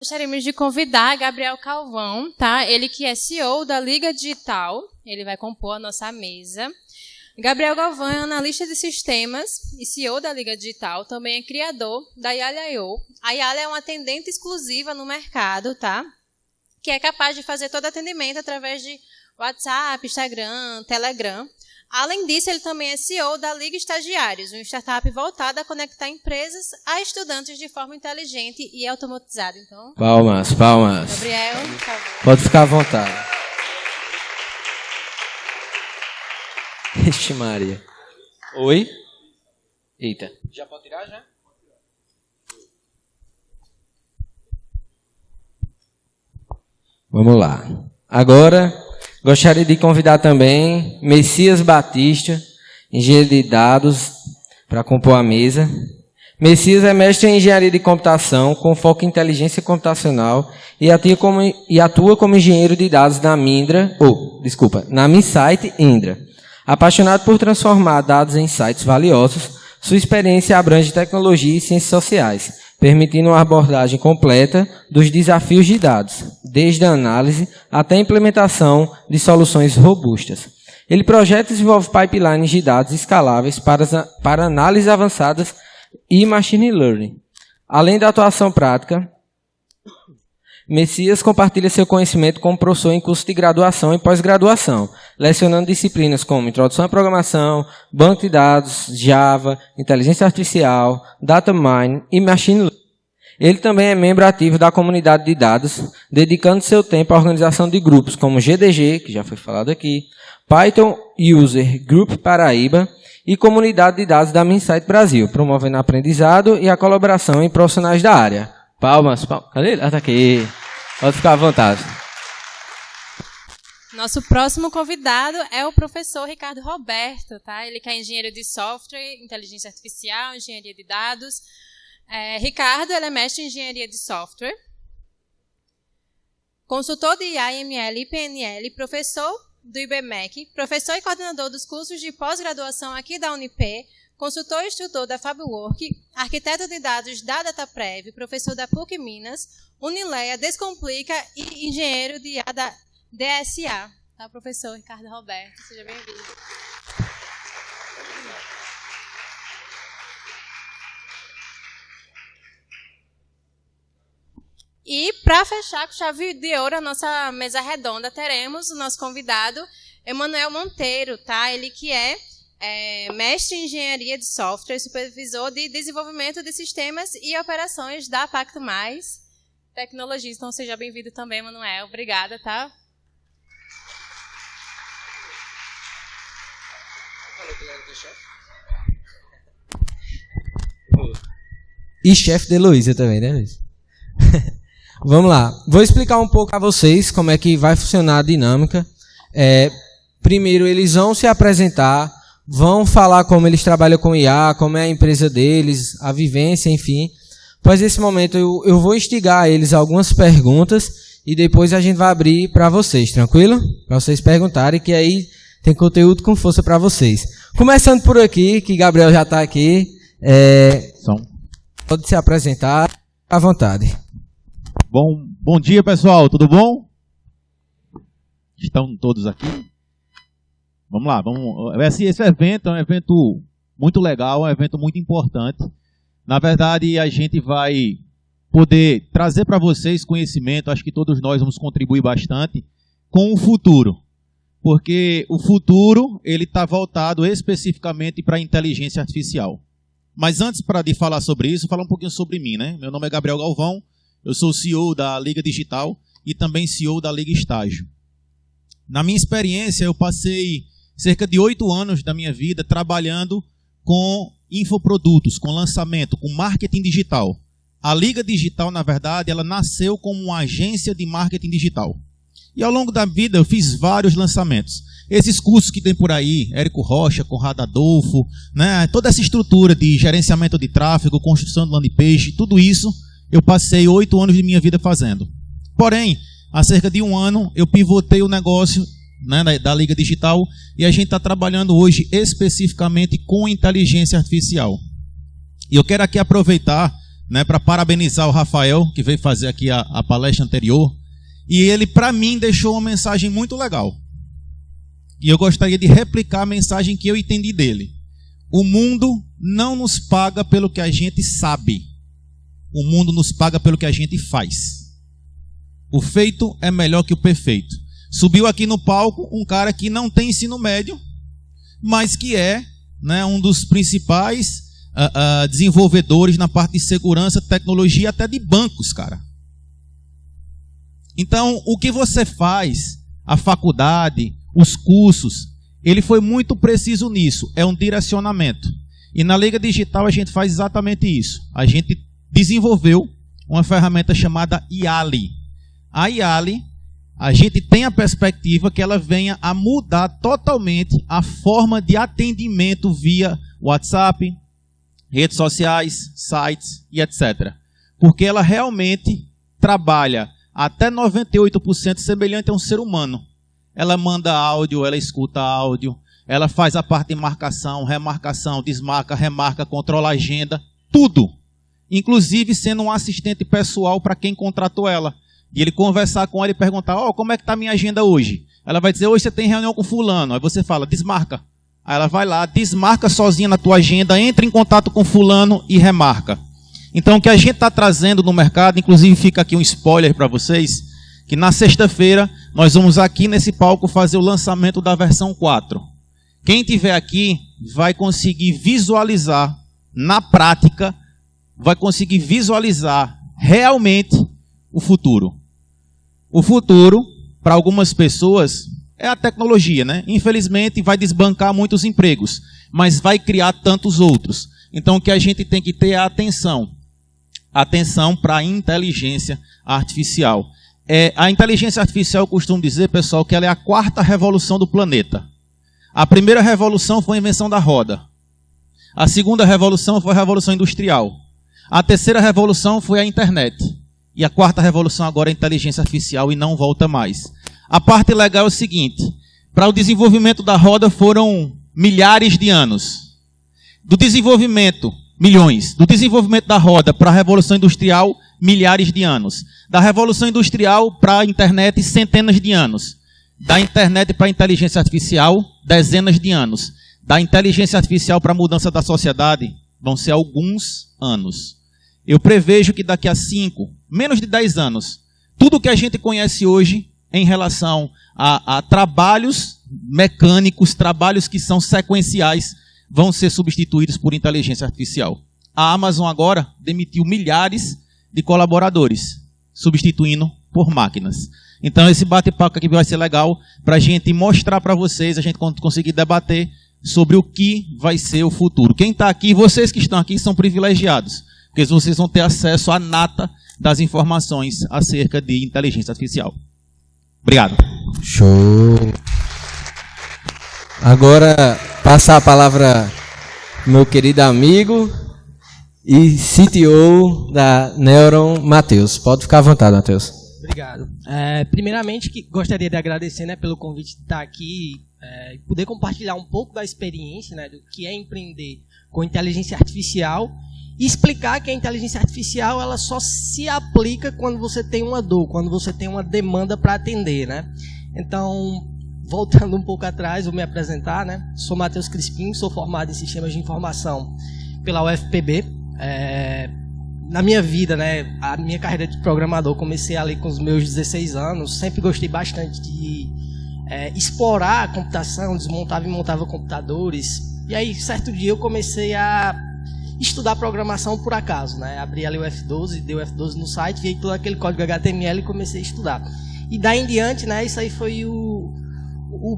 Gostaríamos de convidar Gabriel Galvão, tá? Ele que é CEO da Liga Digital, ele vai compor a nossa mesa. Gabriel Galvão é analista de sistemas e CEO da Liga Digital, também é criador da Yala.io. A Yala é uma atendente exclusiva no mercado, tá? Que é capaz de fazer todo atendimento através de WhatsApp, Instagram, Telegram. Além disso, ele também é CEO da Liga Estagiários, uma startup voltada a conectar empresas a estudantes de forma inteligente e automatizada. Então, palmas. Gabriel, por favor. Pode ficar à vontade. Ixi, Maria. Oi? Eita. Já pode tirar, já? Vamos lá. Agora, gostaria de convidar também Messias Batista, engenheiro de dados, para compor a mesa. Messias é mestre em engenharia de computação, com foco em inteligência computacional, e atua como engenheiro de dados na na Minsight Indra. Apaixonado por transformar dados em insights valiosos, sua experiência abrange tecnologia e ciências sociais, permitindo uma abordagem completa dos desafios de dados, desde a análise até a implementação de soluções robustas. Ele projeta e desenvolve pipelines de dados escaláveis para análises avançadas e machine learning. Além da atuação prática, Messias compartilha seu conhecimento como professor em curso de graduação e pós-graduação, lecionando disciplinas como Introdução à Programação, Banco de Dados, Java, Inteligência Artificial, Data Mining e Machine Learning. Ele também é membro ativo da comunidade de dados, dedicando seu tempo à organização de grupos como GDG, que já foi falado aqui, Python User Group Paraíba e Comunidade de Dados da Minsight Brasil, promovendo o aprendizado e a colaboração em profissionais da área. Palmas. Cadê ele? Ah, tá aqui. Pode ficar à vontade. Nosso próximo convidado é o professor Ricardo Roberto, tá? Ele que é engenheiro de software, inteligência artificial, engenharia de dados. Ricardo, ele é mestre em engenharia de software, consultor de AML e PNL, professor do IBMEC, professor e coordenador dos cursos de pós-graduação aqui da Unip, consultor e instrutor da FabWork, arquiteto de dados da DataPrev, professor da PUC Minas, Unileia, Descomplica e engenheiro de IA da DSA. Tá, professor Ricardo Roberto, seja bem-vindo. E para fechar com chave de ouro a nossa mesa redonda, teremos o nosso convidado, Emanuel Monteiro, tá? Ele que é mestre em engenharia de software, supervisor de desenvolvimento de sistemas e operações da Pacto Mais Tecnologias. Então, seja bem-vindo também, Emanuel. Obrigada, tá? E chefe de Heloísa também, né, Luiz? Vamos lá. Vou explicar um pouco a vocês como é que vai funcionar a dinâmica. Primeiro, eles vão se apresentar, vão falar como eles trabalham com IA, como é a empresa deles, a vivência, enfim. Após esse momento, eu vou instigar eles algumas perguntas e depois a gente vai abrir para vocês, tranquilo? Para vocês perguntarem, que aí tem conteúdo com força para vocês. Começando por aqui, que Gabriel já está aqui. Pode se apresentar à vontade. Bom dia, pessoal. Tudo bom? Estão todos aqui? Vamos lá. Esse evento é um evento muito legal, é um evento muito importante. Na verdade, a gente vai poder trazer para vocês conhecimento, acho que todos nós vamos contribuir bastante, com o futuro. Porque o futuro ele está voltado especificamente para a inteligência artificial. Mas antes de falar sobre isso, falar um pouquinho sobre mim, né? Meu nome é Gabriel Galvão, eu sou CEO da Liga Digital e também CEO da Liga Estágio. Na minha experiência, eu passei cerca de 8 anos da minha vida trabalhando com infoprodutos, com lançamento, com marketing digital. A Liga Digital, na verdade, ela nasceu como uma agência de marketing digital. E ao longo da vida eu fiz vários lançamentos. Esses cursos que tem por aí, Érico Rocha, Conrado Adolfo, né, toda essa estrutura de gerenciamento de tráfego, construção de landing page, tudo isso eu passei 8 anos de minha vida fazendo. Porém, há cerca de 1 ano eu pivotei o negócio, né, da Liga Digital e a gente está trabalhando hoje especificamente com inteligência artificial. E eu quero aqui aproveitar né, para parabenizar o Rafael, que veio fazer aqui a palestra anterior. E ele, para mim, deixou uma mensagem muito legal. E eu gostaria de replicar a mensagem que eu entendi dele. O mundo não nos paga pelo que a gente sabe. O mundo nos paga pelo que a gente faz. O feito é melhor que o perfeito. Subiu aqui no palco um cara que não tem ensino médio, mas que é, né, um dos principais desenvolvedores na parte de segurança, tecnologia, até de bancos, cara. Então, o que você faz, a faculdade, os cursos, ele foi muito preciso nisso, é um direcionamento. E na Liga Digital a gente faz exatamente isso. A gente desenvolveu uma ferramenta chamada IALI. A IALI, a gente tem a perspectiva que ela venha a mudar totalmente a forma de atendimento via WhatsApp, redes sociais, sites e etc. Porque ela realmente trabalha até 98% semelhante a um ser humano. Ela manda áudio, ela escuta áudio, ela faz a parte de marcação, remarcação, desmarca, remarca, controla a agenda, tudo. Inclusive sendo um assistente pessoal para quem contratou ela. E ele conversar com ela e perguntar, como é que está a minha agenda hoje? Ela vai dizer, hoje você tem reunião com fulano. Aí você fala, desmarca. Aí ela vai lá, desmarca sozinha na tua agenda, entra em contato com fulano e remarca. Então o que a gente está trazendo no mercado, inclusive fica aqui um spoiler para vocês, que na sexta-feira nós vamos aqui nesse palco fazer o lançamento da versão 4. Quem estiver aqui vai conseguir visualizar na prática, vai conseguir visualizar realmente o futuro. O futuro, para algumas pessoas, é a tecnologia, né? Infelizmente vai desbancar muitos empregos, mas vai criar tantos outros. Então o que a gente tem que ter é a atenção. Atenção para a inteligência artificial. A inteligência artificial, eu costumo dizer, pessoal, que ela é a 4ª revolução do planeta. A primeira revolução foi a invenção da roda. A segunda revolução foi a revolução industrial. A terceira revolução foi a internet. E a 4ª revolução agora é a inteligência artificial e não volta mais. A parte legal é o seguinte, para o desenvolvimento da roda foram milhares de anos. Do desenvolvimento, milhões. Do desenvolvimento da roda para a revolução industrial, milhares de anos. Da revolução industrial para a internet, centenas de anos. Da internet para a inteligência artificial, dezenas de anos. Da inteligência artificial para a mudança da sociedade, vão ser alguns anos. Eu prevejo que daqui a 5, menos de 10 anos, tudo que a gente conhece hoje em relação a trabalhos mecânicos, trabalhos que são sequenciais, vão ser substituídos por inteligência artificial. A Amazon agora demitiu milhares de colaboradores, substituindo por máquinas. Então esse bate-papo aqui vai ser legal para a gente mostrar para vocês, a gente conseguir debater sobre o que vai ser o futuro. Quem está aqui, vocês que estão aqui são privilegiados, porque vocês vão ter acesso à nata das informações acerca de inteligência artificial. Obrigado. Show. Agora, passar a palavra ao meu querido amigo e CTO da Neuron, Matheus. Pode ficar à vontade, Matheus. Obrigado. Primeiramente, gostaria de agradecer, né, pelo convite de estar aqui e poder compartilhar um pouco da experiência, né, do que é empreender com inteligência artificial e explicar que a inteligência artificial ela só se aplica quando você tem uma dor, quando você tem uma demanda para atender, né? Então, voltando um pouco atrás, vou me apresentar, né? Sou Matheus Crispim, sou formado em Sistemas de Informação pela UFPB. Na minha vida, né, a minha carreira de programador, comecei ali com os meus 16 anos, sempre gostei bastante de explorar a computação, desmontava e montava computadores. E aí, certo dia, eu comecei a estudar programação por acaso, né? Abri ali o F12, dei o F12 no site, vi todo aquele código HTML e comecei a estudar. E daí em diante, né, isso aí foi o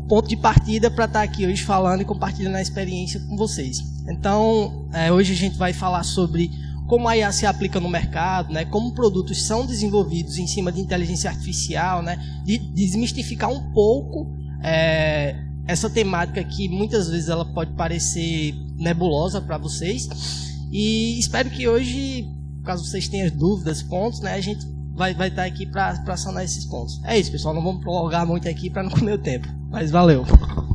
ponto de partida para estar aqui hoje falando e compartilhando a experiência com vocês. Então, hoje a gente vai falar sobre como a IA se aplica no mercado, né, como produtos são desenvolvidos em cima de inteligência artificial, né, de desmistificar um pouco essa temática que muitas vezes ela pode parecer nebulosa para vocês. E espero que hoje, caso vocês tenham dúvidas, pontos, né, a gente vai estar aqui para sanar esses pontos. É isso, pessoal. Não vamos prolongar muito aqui para não comer o tempo. Mas valeu.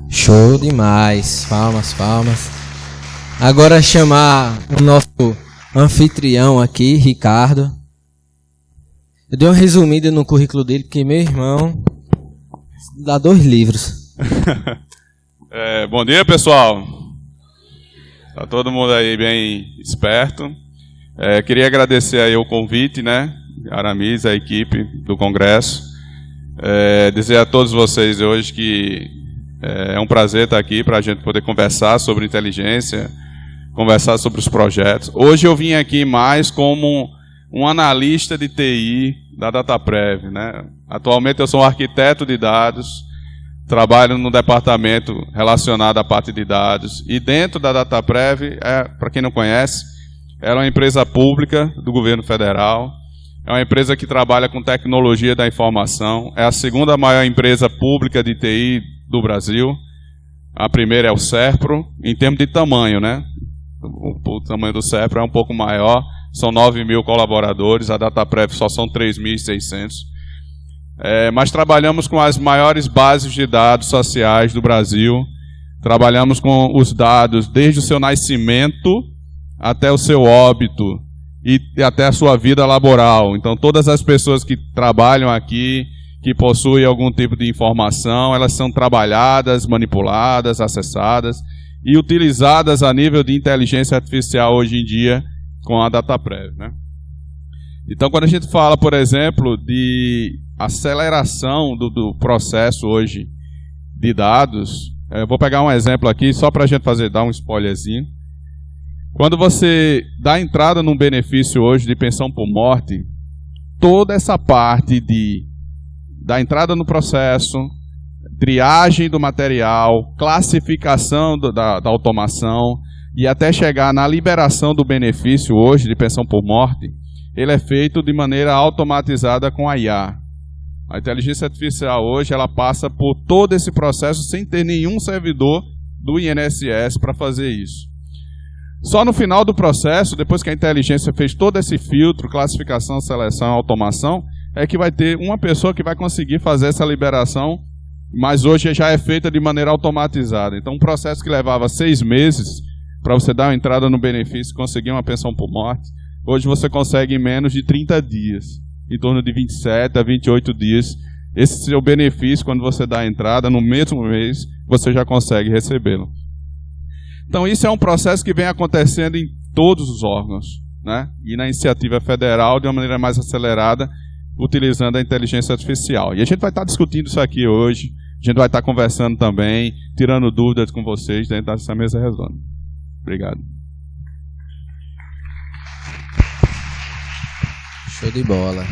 Show demais. Palmas, palmas. Agora chamar o nosso anfitrião aqui, Ricardo. Eu dei uma resumida no currículo dele, porque meu irmão dá 2 livros. Bom dia, pessoal. Tá todo mundo aí bem esperto. Queria agradecer aí o convite, né? Aramis, a equipe do Congresso. Dizer a todos vocês hoje que é um prazer estar aqui para a gente poder conversar sobre inteligência, conversar sobre os projetos. Hoje eu vim aqui mais como um analista de TI da DataPrev, né? Atualmente eu sou um arquiteto de dados, trabalho no departamento relacionado à parte de dados. E dentro da DataPrev, para quem não conhece, é uma empresa pública do governo federal. É uma empresa que trabalha com tecnologia da informação. É a segunda maior empresa pública de TI do Brasil. A primeira é o SERPRO, em termos de tamanho, né? O tamanho do SERPRO é um pouco maior. São 9.000 colaboradores, a DataPrev só são 3.600. Mas trabalhamos com as maiores bases de dados sociais do Brasil. Trabalhamos com os dados desde o seu nascimento até o seu óbito e até a sua vida laboral. Então, todas as pessoas que trabalham aqui, que possuem algum tipo de informação, elas são trabalhadas, manipuladas, acessadas e utilizadas a nível de inteligência artificial hoje em dia com a DataPrev, né? Então, quando a gente fala, por exemplo, de aceleração do processo hoje de dados, eu vou pegar um exemplo aqui só para a gente dar um spoilerzinho. Quando você dá entrada num benefício hoje de pensão por morte, toda essa parte da entrada no processo, triagem do material, classificação da automação e até chegar na liberação do benefício hoje de pensão por morte, ele é feito de maneira automatizada com a IA. A inteligência artificial hoje ela passa por todo esse processo sem ter nenhum servidor do INSS para fazer isso. Só no final do processo, depois que a inteligência fez todo esse filtro, classificação, seleção, automação, é que vai ter uma pessoa que vai conseguir fazer essa liberação, mas hoje já é feita de maneira automatizada. Então, um processo que levava 6 meses para você dar uma entrada no benefício e conseguir uma pensão por morte, hoje você consegue em menos de 30 dias, em torno de 27 a 28 dias. Esse seu benefício, quando você dá a entrada, no mesmo mês, você já consegue recebê-lo. Então, isso é um processo que vem acontecendo em todos os órgãos, né? E na iniciativa federal, de uma maneira mais acelerada, utilizando a inteligência artificial. E a gente vai estar discutindo isso aqui hoje, a gente vai estar conversando também, tirando dúvidas com vocês dentro dessa mesa redonda. Obrigado. Show de bola.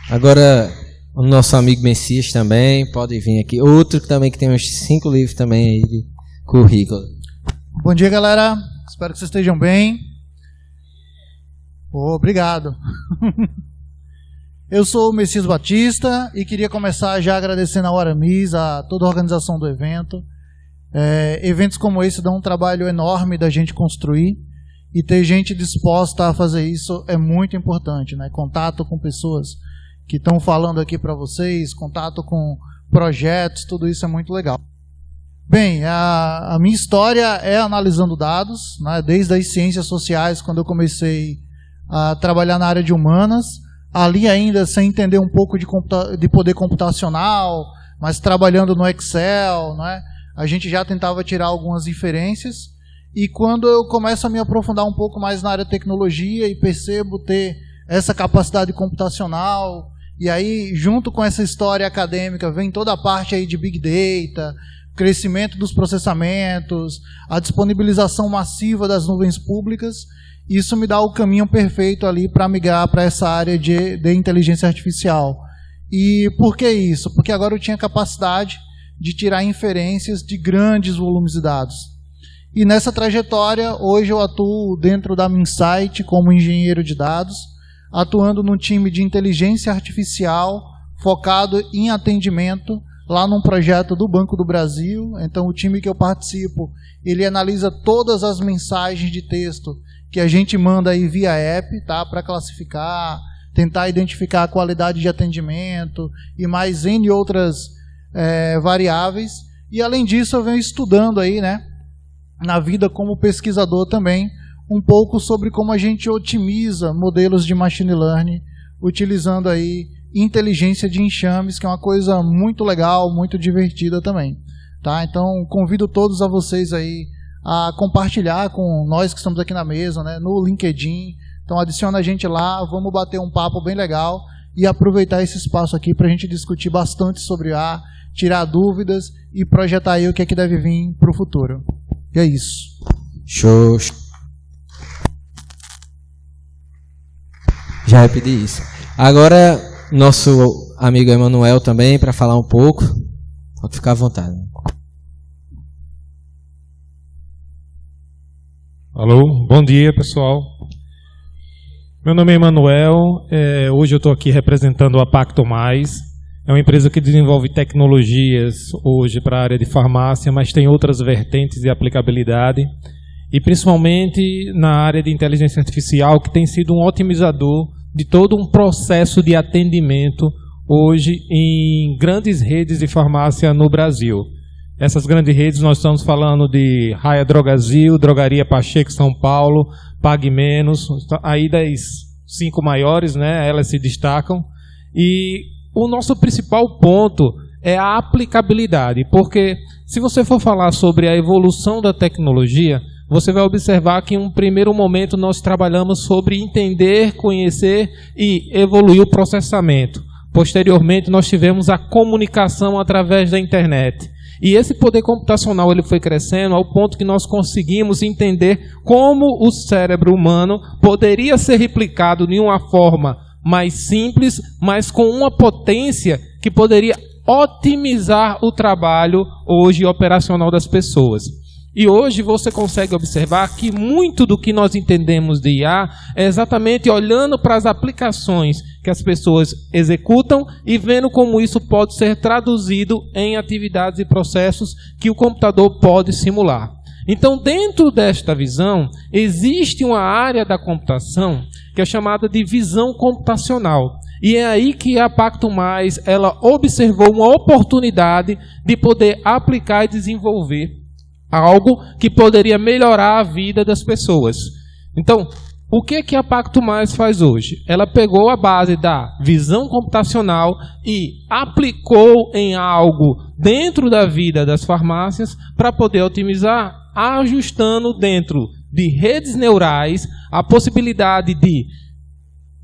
Agora, o nosso amigo Messias também pode vir aqui. Outro também que tem uns 5 livros também aí de currículo. Bom dia, galera. Espero que vocês estejam bem. Obrigado. Eu sou o Messias Batista e queria começar já agradecendo ao Aramis, a toda a organização do evento. Eventos como esse dão um trabalho enorme da gente construir. E ter gente disposta a fazer isso é muito importante, né? Contato com pessoas que estão falando aqui para vocês, contato com projetos, tudo isso é muito legal. Bem, a minha história é analisando dados, né? Desde as ciências sociais, quando eu comecei a trabalhar na área de humanas, ali ainda sem entender um pouco de poder computacional, mas trabalhando no Excel, né? A gente já tentava tirar algumas inferências. E quando eu começo a me aprofundar um pouco mais na área de tecnologia e percebo ter essa capacidade computacional, e aí junto com essa história acadêmica vem toda a parte aí de Big Data, crescimento dos processamentos, a disponibilização massiva das nuvens públicas, isso me dá o caminho perfeito ali para migrar para essa área de inteligência artificial. E por que isso? Porque agora eu tinha capacidade de tirar inferências de grandes volumes de dados. E nessa trajetória, hoje eu atuo dentro da Minsight como engenheiro de dados, atuando num time de inteligência artificial focado em atendimento lá num projeto do Banco do Brasil. Então o time que eu participo, ele analisa todas as mensagens de texto que a gente manda aí via app, tá, para classificar, tentar identificar a qualidade de atendimento e mais N outras variáveis. E além disso eu venho estudando aí, né, na vida como pesquisador também, um pouco sobre como a gente otimiza modelos de machine learning, utilizando aí inteligência de enxames, que é uma coisa muito legal, muito divertida também. Tá? Então, convido todos a vocês aí a compartilhar com nós que estamos aqui na mesa, né, no LinkedIn. Então, adiciona a gente lá, vamos bater um papo bem legal e aproveitar esse espaço aqui para a gente discutir bastante sobre IA, tirar dúvidas e projetar aí o que é que deve vir para o futuro. E é isso. Show. Já ia pedir isso. Agora, nosso amigo Emanuel também, para falar um pouco. Pode ficar à vontade. Alô, bom dia, pessoal. Meu nome é Emanuel. Hoje eu estou aqui representando a Pacto Mais. É uma empresa que desenvolve tecnologias hoje para a área de farmácia, mas tem outras vertentes de aplicabilidade. E principalmente na área de inteligência artificial, que tem sido um otimizador de todo um processo de atendimento hoje em grandes redes de farmácia no Brasil. Essas grandes redes nós estamos falando de Raia Drogazil, Drogaria Pacheco São Paulo, Pague Menos, aí das 5 maiores, né, elas se destacam. E o nosso principal ponto é a aplicabilidade, porque se você for falar sobre a evolução da tecnologia, você vai observar que em um primeiro momento nós trabalhamos sobre entender, conhecer e evoluir o processamento. Posteriormente nós tivemos a comunicação através da internet. E esse poder computacional ele foi crescendo ao ponto que nós conseguimos entender como o cérebro humano poderia ser replicado de uma forma mais simples, mas com uma potência que poderia otimizar o trabalho hoje operacional das pessoas. E hoje você consegue observar que muito do que nós entendemos de IA é exatamente olhando para as aplicações que as pessoas executam e vendo como isso pode ser traduzido em atividades e processos que o computador pode simular. Então, dentro desta visão, existe uma área da computação que é chamada de visão computacional. E é aí que a Pacto Mais ela observou uma oportunidade de poder aplicar e desenvolver algo que poderia melhorar a vida das pessoas. Então, o que a Pacto Mais faz hoje? Ela pegou a base da visão computacional e aplicou em algo dentro da vida das farmácias para poder otimizar, ajustando dentro de redes neurais a possibilidade de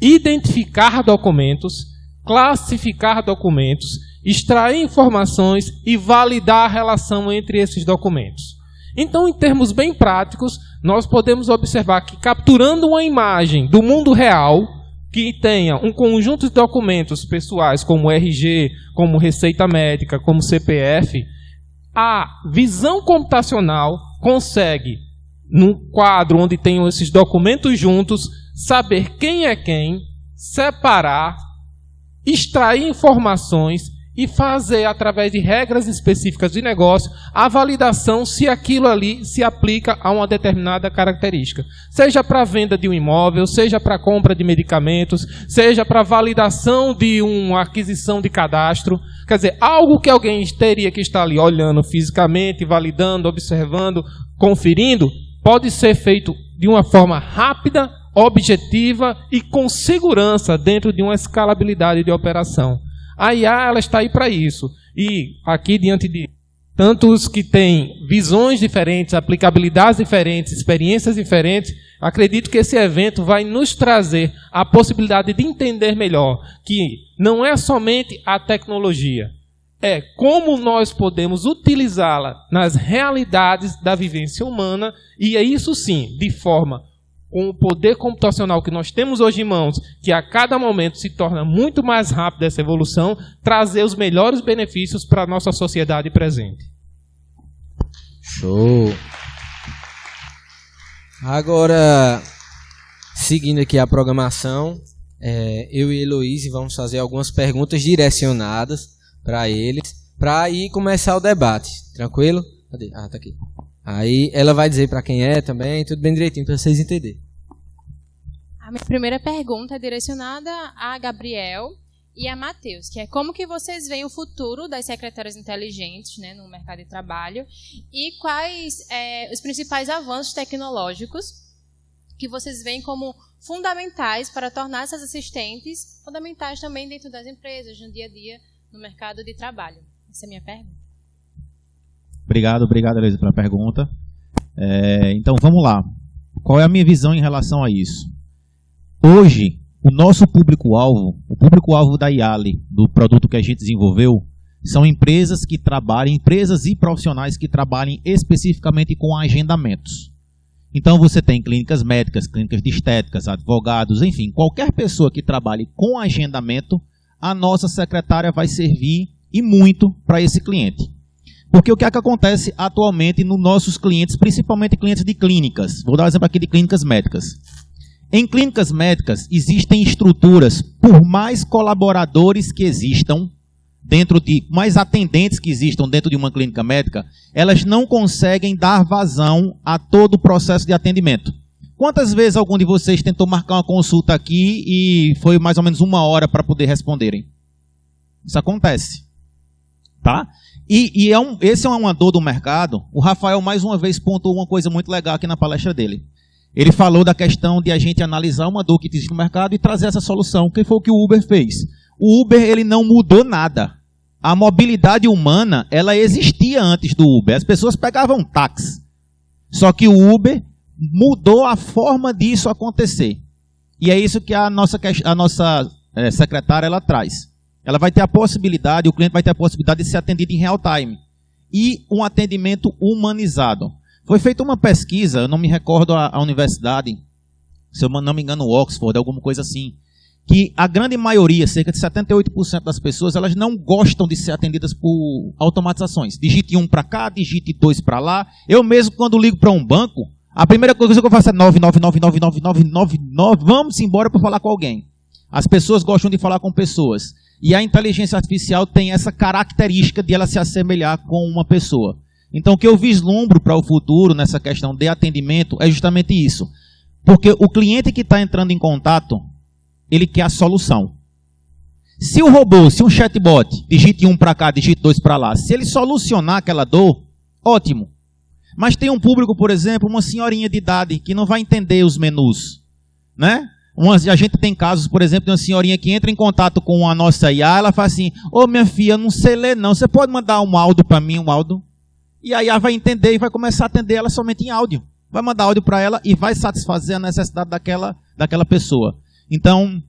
identificar documentos, classificar documentos, extrair informações e validar a relação entre esses documentos. Então, em termos bem práticos, nós podemos observar que capturando uma imagem do mundo real, que tenha um conjunto de documentos pessoais, como RG, como receita médica, como CPF, a visão computacional consegue, num quadro onde tem esses documentos juntos, saber quem é quem, separar, extrair informações e fazer, através de regras específicas de negócio, a validação se aquilo ali se aplica a uma determinada característica. Seja para a venda de um imóvel, seja para a compra de medicamentos, seja para a validação de uma aquisição de cadastro. Quer dizer, algo que alguém teria que estar ali olhando fisicamente, validando, observando, conferindo, pode ser feito de uma forma rápida, objetiva e com segurança dentro de uma escalabilidade de operação. A IA ela está aí para isso. E aqui diante de tantos que têm visões diferentes, aplicabilidades diferentes, experiências diferentes, acredito que esse evento vai nos trazer a possibilidade de entender melhor que não é somente a tecnologia, é como nós podemos utilizá-la nas realidades da vivência humana, e é isso sim, de forma com o poder computacional que nós temos hoje em mãos, que a cada momento se torna muito mais rápida essa evolução, trazer os melhores benefícios para a nossa sociedade presente. Show! Agora, seguindo aqui a programação, eu e Heloíse vamos fazer algumas perguntas direcionadas para eles, para aí começar o debate. Tranquilo? Cadê? Ah, tá aqui. Aí ela vai dizer para quem é também, tudo bem direitinho para vocês entenderem. A minha primeira pergunta é direcionada a Gabriel e a Matheus, que é como que vocês veem o futuro das secretárias inteligentes, né, no mercado de trabalho, e quais os principais avanços tecnológicos que vocês veem como fundamentais para tornar essas assistentes fundamentais também dentro das empresas, no dia a dia, no mercado de trabalho? Essa é a minha pergunta. Obrigado, Elisa, pela pergunta. Então, vamos lá. Qual é a minha visão em relação a isso? Hoje, o nosso público-alvo, o público-alvo da IALI, do produto que a gente desenvolveu, são empresas e profissionais que trabalhem especificamente com agendamentos. Então, você tem clínicas médicas, clínicas de estéticas, advogados, enfim, qualquer pessoa que trabalhe com agendamento, a nossa secretária vai servir e muito para esse cliente. Porque o que é que acontece atualmente nos nossos clientes, principalmente clientes de clínicas? Vou dar um exemplo aqui de clínicas médicas. Em clínicas médicas, existem estruturas, por mais colaboradores que existam, mais atendentes que existam dentro de uma clínica médica, elas não conseguem dar vazão a todo o processo de atendimento. Quantas vezes algum de vocês tentou marcar uma consulta aqui e foi mais ou menos 1 hora para poder responderem? Isso acontece. Tá? Esse é uma dor do mercado. O Rafael, mais uma vez, pontuou uma coisa muito legal aqui na palestra dele. Ele falou da questão de a gente analisar uma dor que existe no mercado e trazer essa solução, que foi o que o Uber fez. O Uber, ele não mudou nada. A mobilidade humana, ela existia antes do Uber. As pessoas pegavam táxi. Só que o Uber mudou a forma disso acontecer. E é isso que a nossa secretária ela traz. Ela vai ter a possibilidade, o cliente vai ter a possibilidade de ser atendido em real time. E um atendimento humanizado. Foi feita uma pesquisa, eu não me recordo a universidade, se eu não me engano, Oxford, alguma coisa assim, que a grande maioria, cerca de 78% das pessoas, elas não gostam de ser atendidas por automatizações. Digite 1 para cá, digite 2 para lá. Eu mesmo, quando ligo para um banco, a primeira coisa que eu faço é 9999999, vamos embora para falar com alguém. As pessoas gostam de falar com pessoas. E a inteligência artificial tem essa característica de ela se assemelhar com uma pessoa. Então, o que eu vislumbro para o futuro nessa questão de atendimento é justamente isso. Porque o cliente que está entrando em contato, ele quer a solução. Se o robô, se um chatbot, digite 1 para cá, digite 2 para lá, se ele solucionar aquela dor, ótimo. Mas tem um público, por exemplo, uma senhorinha de idade que não vai entender os menus, né? A gente tem casos, por exemplo, de uma senhorinha que entra em contato com a nossa IA, ela fala assim, minha filha, eu não sei ler não, você pode mandar um áudio para mim, um áudio? E a IA vai entender e vai começar a atender ela somente em áudio. Vai mandar áudio para ela e vai satisfazer a necessidade daquela pessoa. Então,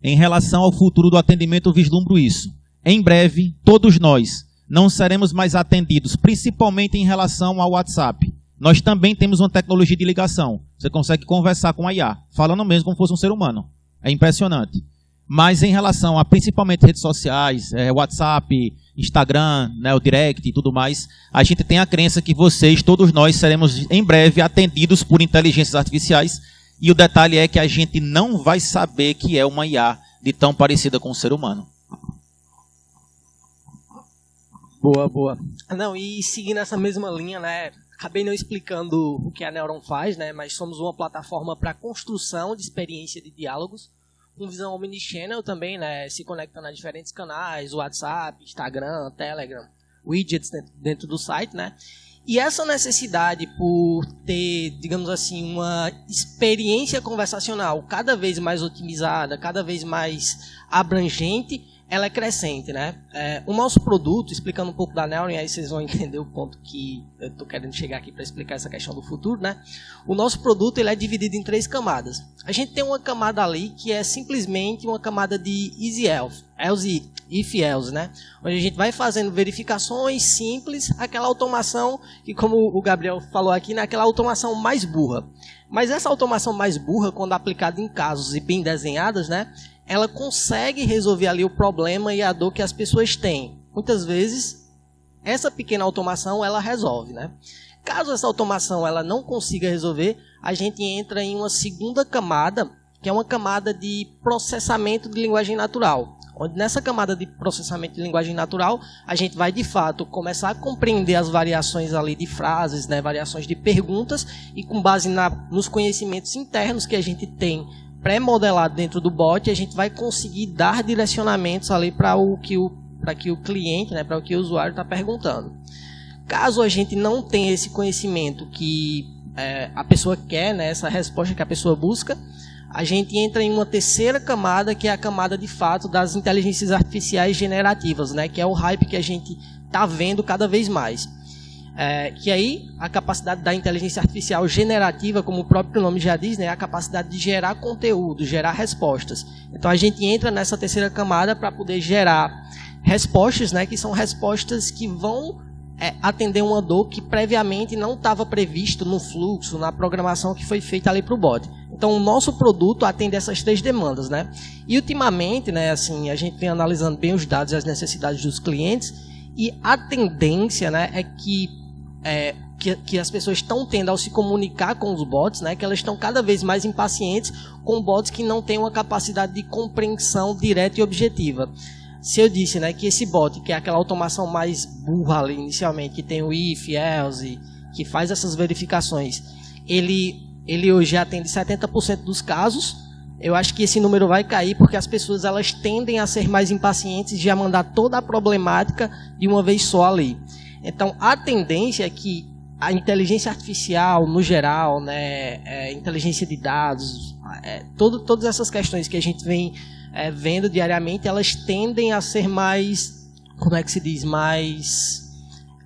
em relação ao futuro do atendimento, eu vislumbro isso. Em breve, todos nós não seremos mais atendidos, principalmente em relação ao WhatsApp. Nós também temos uma tecnologia de ligação. Você consegue conversar com a IA, falando mesmo como se fosse um ser humano. É impressionante. Mas em relação a principalmente redes sociais, WhatsApp, Instagram, né, o Direct e tudo mais, a gente tem a crença que vocês, todos nós, seremos em breve atendidos por inteligências artificiais. E o detalhe é que a gente não vai saber que é uma IA de tão parecida com um ser humano. Boa. Não, e seguindo essa mesma linha, né? Acabei não explicando o que a Neuron faz, né? Mas somos uma plataforma para construção de experiência de diálogos, com visão omnichannel também, né? Se conectando a diferentes canais, WhatsApp, Instagram, Telegram, widgets dentro do site, né? E essa necessidade por ter, digamos assim, uma experiência conversacional cada vez mais otimizada, cada vez mais abrangente, ela é crescente, né? O nosso produto, explicando um pouco da Neuron, e aí vocês vão entender o ponto que eu estou querendo chegar aqui para explicar essa questão do futuro, né? O nosso produto ele é dividido em 3 camadas. A gente tem uma camada ali que é simplesmente uma camada de easy else, if else, né? Onde a gente vai fazendo verificações simples, aquela automação que, como o Gabriel falou aqui, né? Aquela automação mais burra. Mas essa automação mais burra, quando aplicada em casos e bem desenhadas, né? Ela consegue resolver ali o problema e a dor que as pessoas têm. Muitas vezes, essa pequena automação, ela resolve, né? Caso essa automação ela não consiga resolver, a gente entra em uma segunda camada, que é uma camada de processamento de linguagem natural. Onde nessa camada de processamento de linguagem natural, a gente vai, de fato, começar a compreender as variações ali de frases, né? Variações de perguntas, e com base nos conhecimentos internos que a gente tem pré-modelado dentro do bot, a gente vai conseguir dar direcionamentos ali para que o cliente, né, para o que o usuário está perguntando. Caso a gente não tenha esse conhecimento que a pessoa quer, né, essa resposta que a pessoa busca, a gente entra em uma terceira camada, que é a camada de fato das inteligências artificiais generativas, né, que é o hype que a gente está vendo cada vez mais. Que aí a capacidade da inteligência artificial generativa, como o próprio nome já diz, né, é a capacidade de gerar conteúdo, gerar respostas. Então a gente entra nessa terceira camada para poder gerar respostas, né, que são respostas que vão atender uma dor que previamente não estava previsto no fluxo, na programação que foi feita ali para o bot. Então o nosso produto atende essas 3 demandas, né? E ultimamente, né, assim, a gente vem analisando bem os dados e as necessidades dos clientes, e a tendência, né, é que as pessoas estão tendo ao se comunicar com os bots, né, que elas estão cada vez mais impacientes com bots que não têm uma capacidade de compreensão direta e objetiva. Se eu disse, né, que esse bot, que é aquela automação mais burra ali inicialmente, que tem o if, else, que faz essas verificações, ele hoje atende 70% dos casos. Eu acho que esse número vai cair porque as pessoas elas tendem a ser mais impacientes de mandar toda a problemática de uma vez só ali. Então, a tendência é que a inteligência artificial, no geral, né, inteligência de dados, todas essas questões que a gente vem vendo diariamente, elas tendem a ser mais, como é que se diz, mais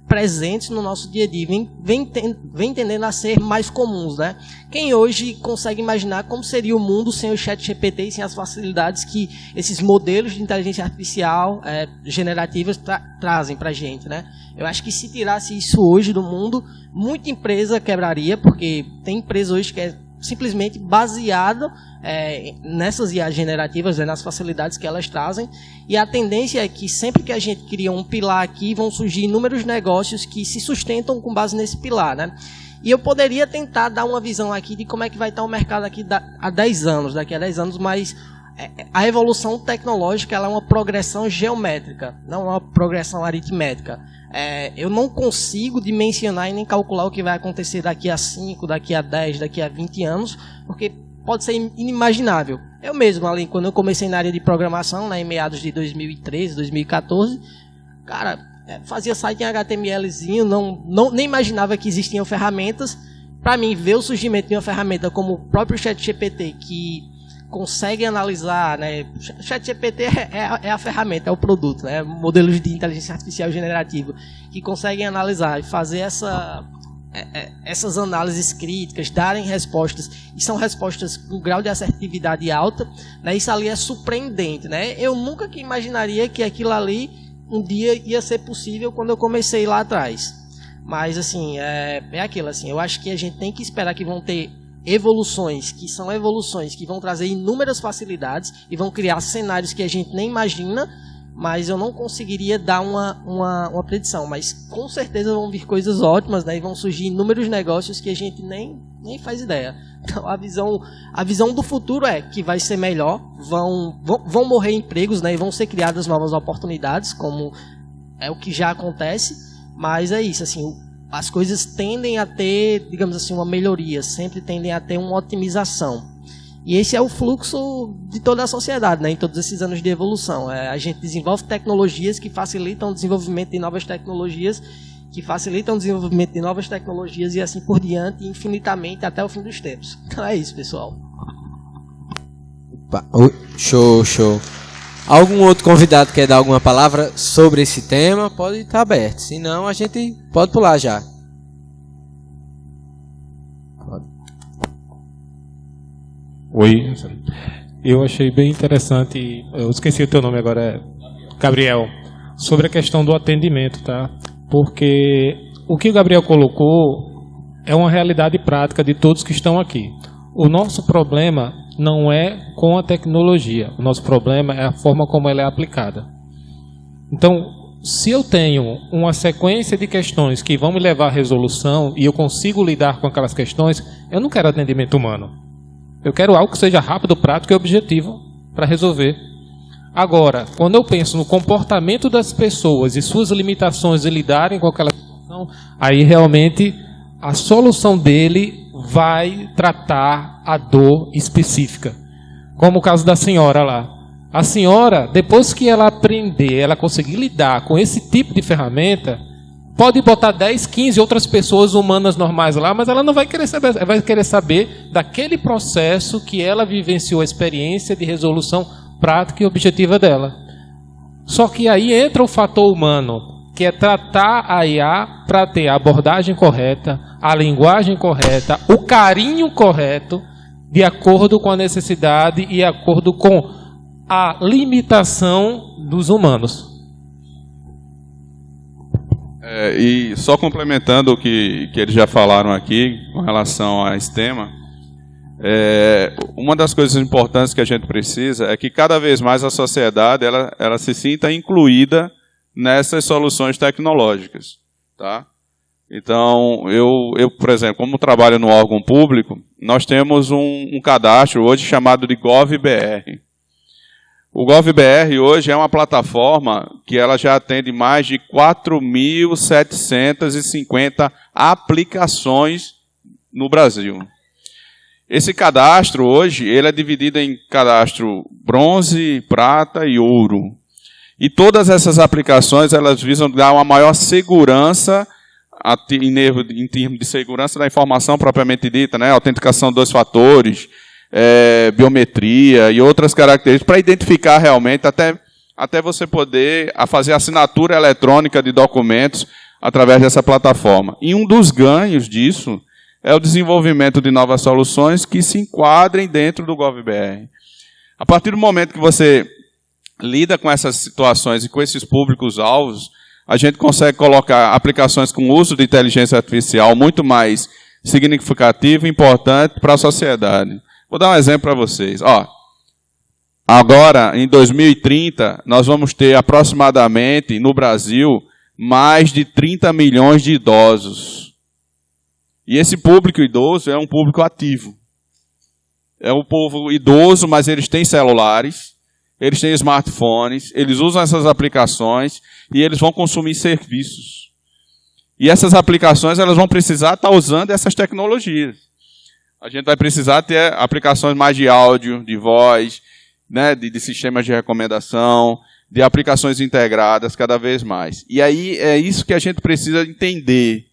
presentes no nosso dia a dia, vem tendendo a ser mais comuns, né? Quem hoje consegue imaginar como seria o mundo sem o ChatGPT e sem as facilidades que esses modelos de inteligência artificial generativas trazem para a gente, né? Eu acho que se tirasse isso hoje do mundo, muita empresa quebraria, porque tem empresa hoje que é simplesmente baseado nessas IA generativas, nas facilidades que elas trazem, e a tendência é que sempre que a gente cria um pilar aqui, vão surgir inúmeros negócios que se sustentam com base nesse pilar, né? E eu poderia tentar dar uma visão aqui de como é que vai estar o mercado aqui daqui a 10 anos, mas a evolução tecnológica ela é uma progressão geométrica, não é uma progressão aritmética. Eu não consigo dimensionar e nem calcular o que vai acontecer daqui a 5, daqui a 10, daqui a 20 anos, porque pode ser inimaginável. Eu mesmo, ali, quando eu comecei na área de programação, né, em meados de 2013, 2014, cara, fazia site em HTMLzinho, nem imaginava que existiam ferramentas. Para mim, ver o surgimento de uma ferramenta como o próprio ChatGPT, que consegue analisar, né? ChatGPT é a ferramenta, é o produto, né? Modelos de inteligência artificial generativa que conseguem analisar e fazer essas análises críticas, darem respostas, e são respostas com grau de assertividade alta, né? Isso ali é surpreendente, né? Eu nunca que imaginaria que aquilo ali um dia ia ser possível quando eu comecei lá atrás. Mas assim, é aquilo assim, eu acho que a gente tem que esperar que vão ter evoluções que vão trazer inúmeras facilidades e vão criar cenários que a gente nem imagina, mas eu não conseguiria dar uma predição, mas com certeza vão vir coisas ótimas, né, e vão surgir inúmeros negócios que a gente nem faz ideia. Então a visão do futuro é que vai ser melhor, vão morrer empregos, né, e vão ser criadas novas oportunidades, como é o que já acontece, mas é isso, assim, as coisas tendem a ter, digamos assim, uma melhoria, sempre tendem a ter uma otimização. E esse é o fluxo de toda a sociedade, né, em todos esses anos de evolução. A gente desenvolve tecnologias que facilitam o desenvolvimento de novas tecnologias, e assim por diante, infinitamente, até o fim dos tempos. Então é isso, pessoal. Show. Algum outro convidado quer dar alguma palavra sobre esse tema? Pode estar aberto. Se não, a gente pode pular já. Oi. Eu achei bem interessante. Eu esqueci o teu nome agora, Gabriel. Sobre a questão do atendimento, tá? Porque o que o Gabriel colocou é uma realidade prática de todos que estão aqui. O nosso problema não é com a tecnologia. O nosso problema é a forma como ela é aplicada. Então, se eu tenho uma sequência de questões que vão me levar à resolução e eu consigo lidar com aquelas questões, eu não quero atendimento humano. Eu quero algo que seja rápido, prático e objetivo para resolver. Agora, quando eu penso no comportamento das pessoas e suas limitações de lidarem com aquela situação, aí realmente a solução dele vai tratar a dor específica. Como o caso da senhora lá. A senhora, depois que ela aprender, ela conseguir lidar com esse tipo de ferramenta, Pode botar 10, 15 outras pessoas humanas normais lá, mas ela não vai querer saber, ela vai querer saber daquele processo que ela vivenciou a experiência de resolução prática e objetiva dela. Só que aí entra o fator humano, que é tratar a IA para ter a abordagem correta, a linguagem correta, o carinho correto, de acordo com a necessidade e de acordo com a limitação dos humanos. E só complementando o que eles já falaram aqui com relação a esse tema, uma das coisas importantes que a gente precisa é que cada vez mais a sociedade ela se sinta incluída nessas soluções tecnológicas, tá? Então, eu, por exemplo, como trabalho no órgão público, nós temos um cadastro hoje chamado de GovBR. O GovBR hoje é uma plataforma que ela já atende mais de 4.750 aplicações no Brasil. Esse cadastro hoje ele é dividido em cadastro bronze, prata e ouro. E todas essas aplicações elas visam dar uma maior segurança em termos de segurança da informação propriamente dita, né? Autenticação 2 fatores, biometria e outras características para identificar realmente até você poder fazer assinatura eletrônica de documentos através dessa plataforma. E um dos ganhos disso é o desenvolvimento de novas soluções que se enquadrem dentro do GovBR. A partir do momento que você lida com essas situações e com esses públicos-alvos, a gente consegue colocar aplicações com uso de inteligência artificial muito mais significativo e importante para a sociedade. Vou dar um exemplo para vocês. Agora, em 2030, nós vamos ter aproximadamente, no Brasil, mais de 30 milhões de idosos. E esse público idoso é um público ativo. É um povo idoso, mas eles têm celulares, eles têm smartphones, eles usam essas aplicações e eles vão consumir serviços. E essas aplicações elas vão precisar estar usando essas tecnologias. A gente vai precisar ter aplicações mais de áudio, de voz, né, de sistemas de recomendação, de aplicações integradas cada vez mais. E aí é isso que a gente precisa entender.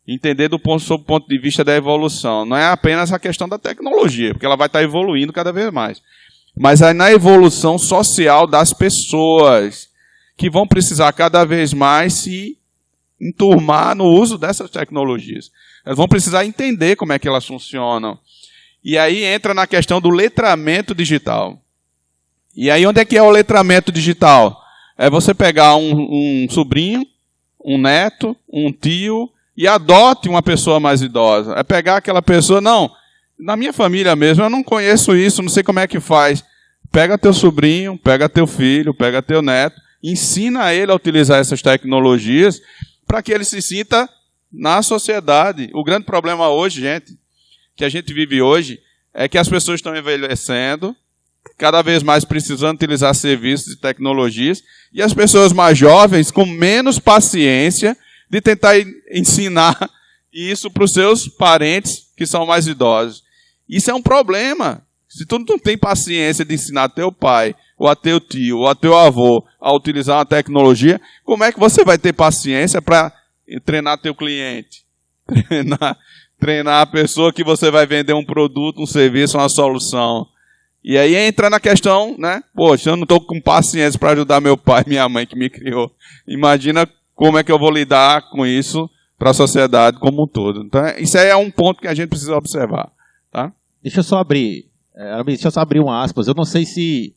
Entender sob o ponto de vista da evolução. Não é apenas a questão da tecnologia, porque ela vai estar evoluindo cada vez mais. Mas é na evolução social das pessoas, que vão precisar cada vez mais se enturmar no uso dessas tecnologias. Elas vão precisar entender como é que elas funcionam. E aí entra na questão do letramento digital. E aí onde é que é o letramento digital? É você pegar um sobrinho, um neto, um tio, e adote uma pessoa mais idosa. É pegar aquela pessoa, não, na minha família mesmo, eu não conheço isso, não sei como é que faz. Pega teu sobrinho, pega teu filho, pega teu neto, ensina ele a utilizar essas tecnologias para que ele se sinta na sociedade. O grande problema hoje, gente, que a gente vive hoje, é que as pessoas estão envelhecendo, cada vez mais precisando utilizar serviços e tecnologias, e as pessoas mais jovens com menos paciência de tentar ensinar isso para os seus parentes que são mais idosos. Isso é um problema. Se tu não tem paciência de ensinar teu pai, ou a teu tio, ou a teu avô a utilizar uma tecnologia, como é que você vai ter paciência para treinar teu cliente? Treinar a pessoa que você vai vender um produto, um serviço, uma solução. E aí entra na questão, né? Poxa, eu não estou com paciência para ajudar meu pai e minha mãe que me criou. Imagina como é que eu vou lidar com isso para a sociedade como um todo. Então, isso aí é um ponto que a gente precisa observar. Tá? Deixa eu só abrir uma aspas. Eu não sei se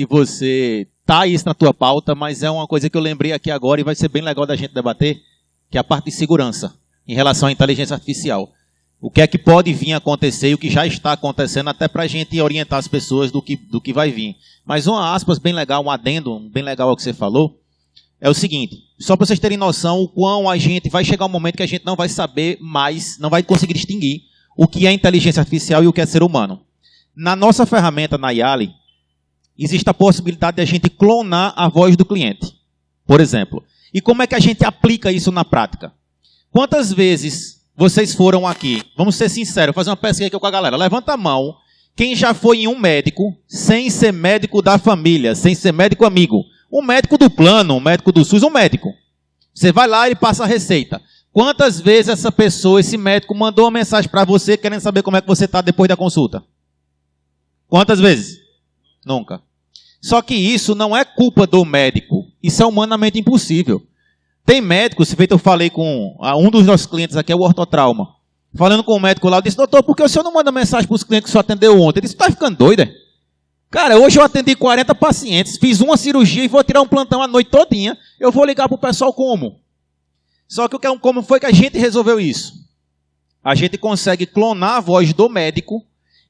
você tá isso na tua pauta, mas é uma coisa que eu lembrei aqui agora e vai ser bem legal da gente debater, que é a parte de segurança em relação à inteligência artificial. O que é que pode vir a acontecer e o que já está acontecendo, até para a gente orientar as pessoas do que vai vir. Mas uma aspas bem legal, um adendo bem legal ao que você falou, é o seguinte, só para vocês terem noção o quão a gente vai chegar um momento que a gente não vai saber mais, não vai conseguir distinguir o que é inteligência artificial e o que é ser humano. Na nossa ferramenta, na Yali, existe a possibilidade de a gente clonar a voz do cliente, por exemplo. E como é que a gente aplica isso na prática? Quantas vezes vocês foram aqui, vamos ser sinceros, fazer uma pesquisa aqui com a galera, levanta a mão, quem já foi em um médico, sem ser médico da família, sem ser médico amigo, um médico do plano, um médico do SUS, um médico. Você vai lá e ele passa a receita. Quantas vezes essa pessoa, esse médico, mandou uma mensagem para você querendo saber como é que você está depois da consulta? Quantas vezes? Nunca. Só que isso não é culpa do médico. Isso é humanamente impossível. Tem médicos, feito eu falei com um dos nossos clientes aqui, é o ortotrauma. Falando com o médico lá, eu disse, doutor, por que o senhor não manda mensagem para os clientes que o senhor atendeu ontem? Ele disse, tá ficando doido, é? Cara, hoje eu atendi 40 pacientes, fiz uma cirurgia e vou tirar um plantão a noite todinha. Eu vou ligar para o pessoal como? Só que como foi que a gente resolveu isso? A gente consegue clonar a voz do médico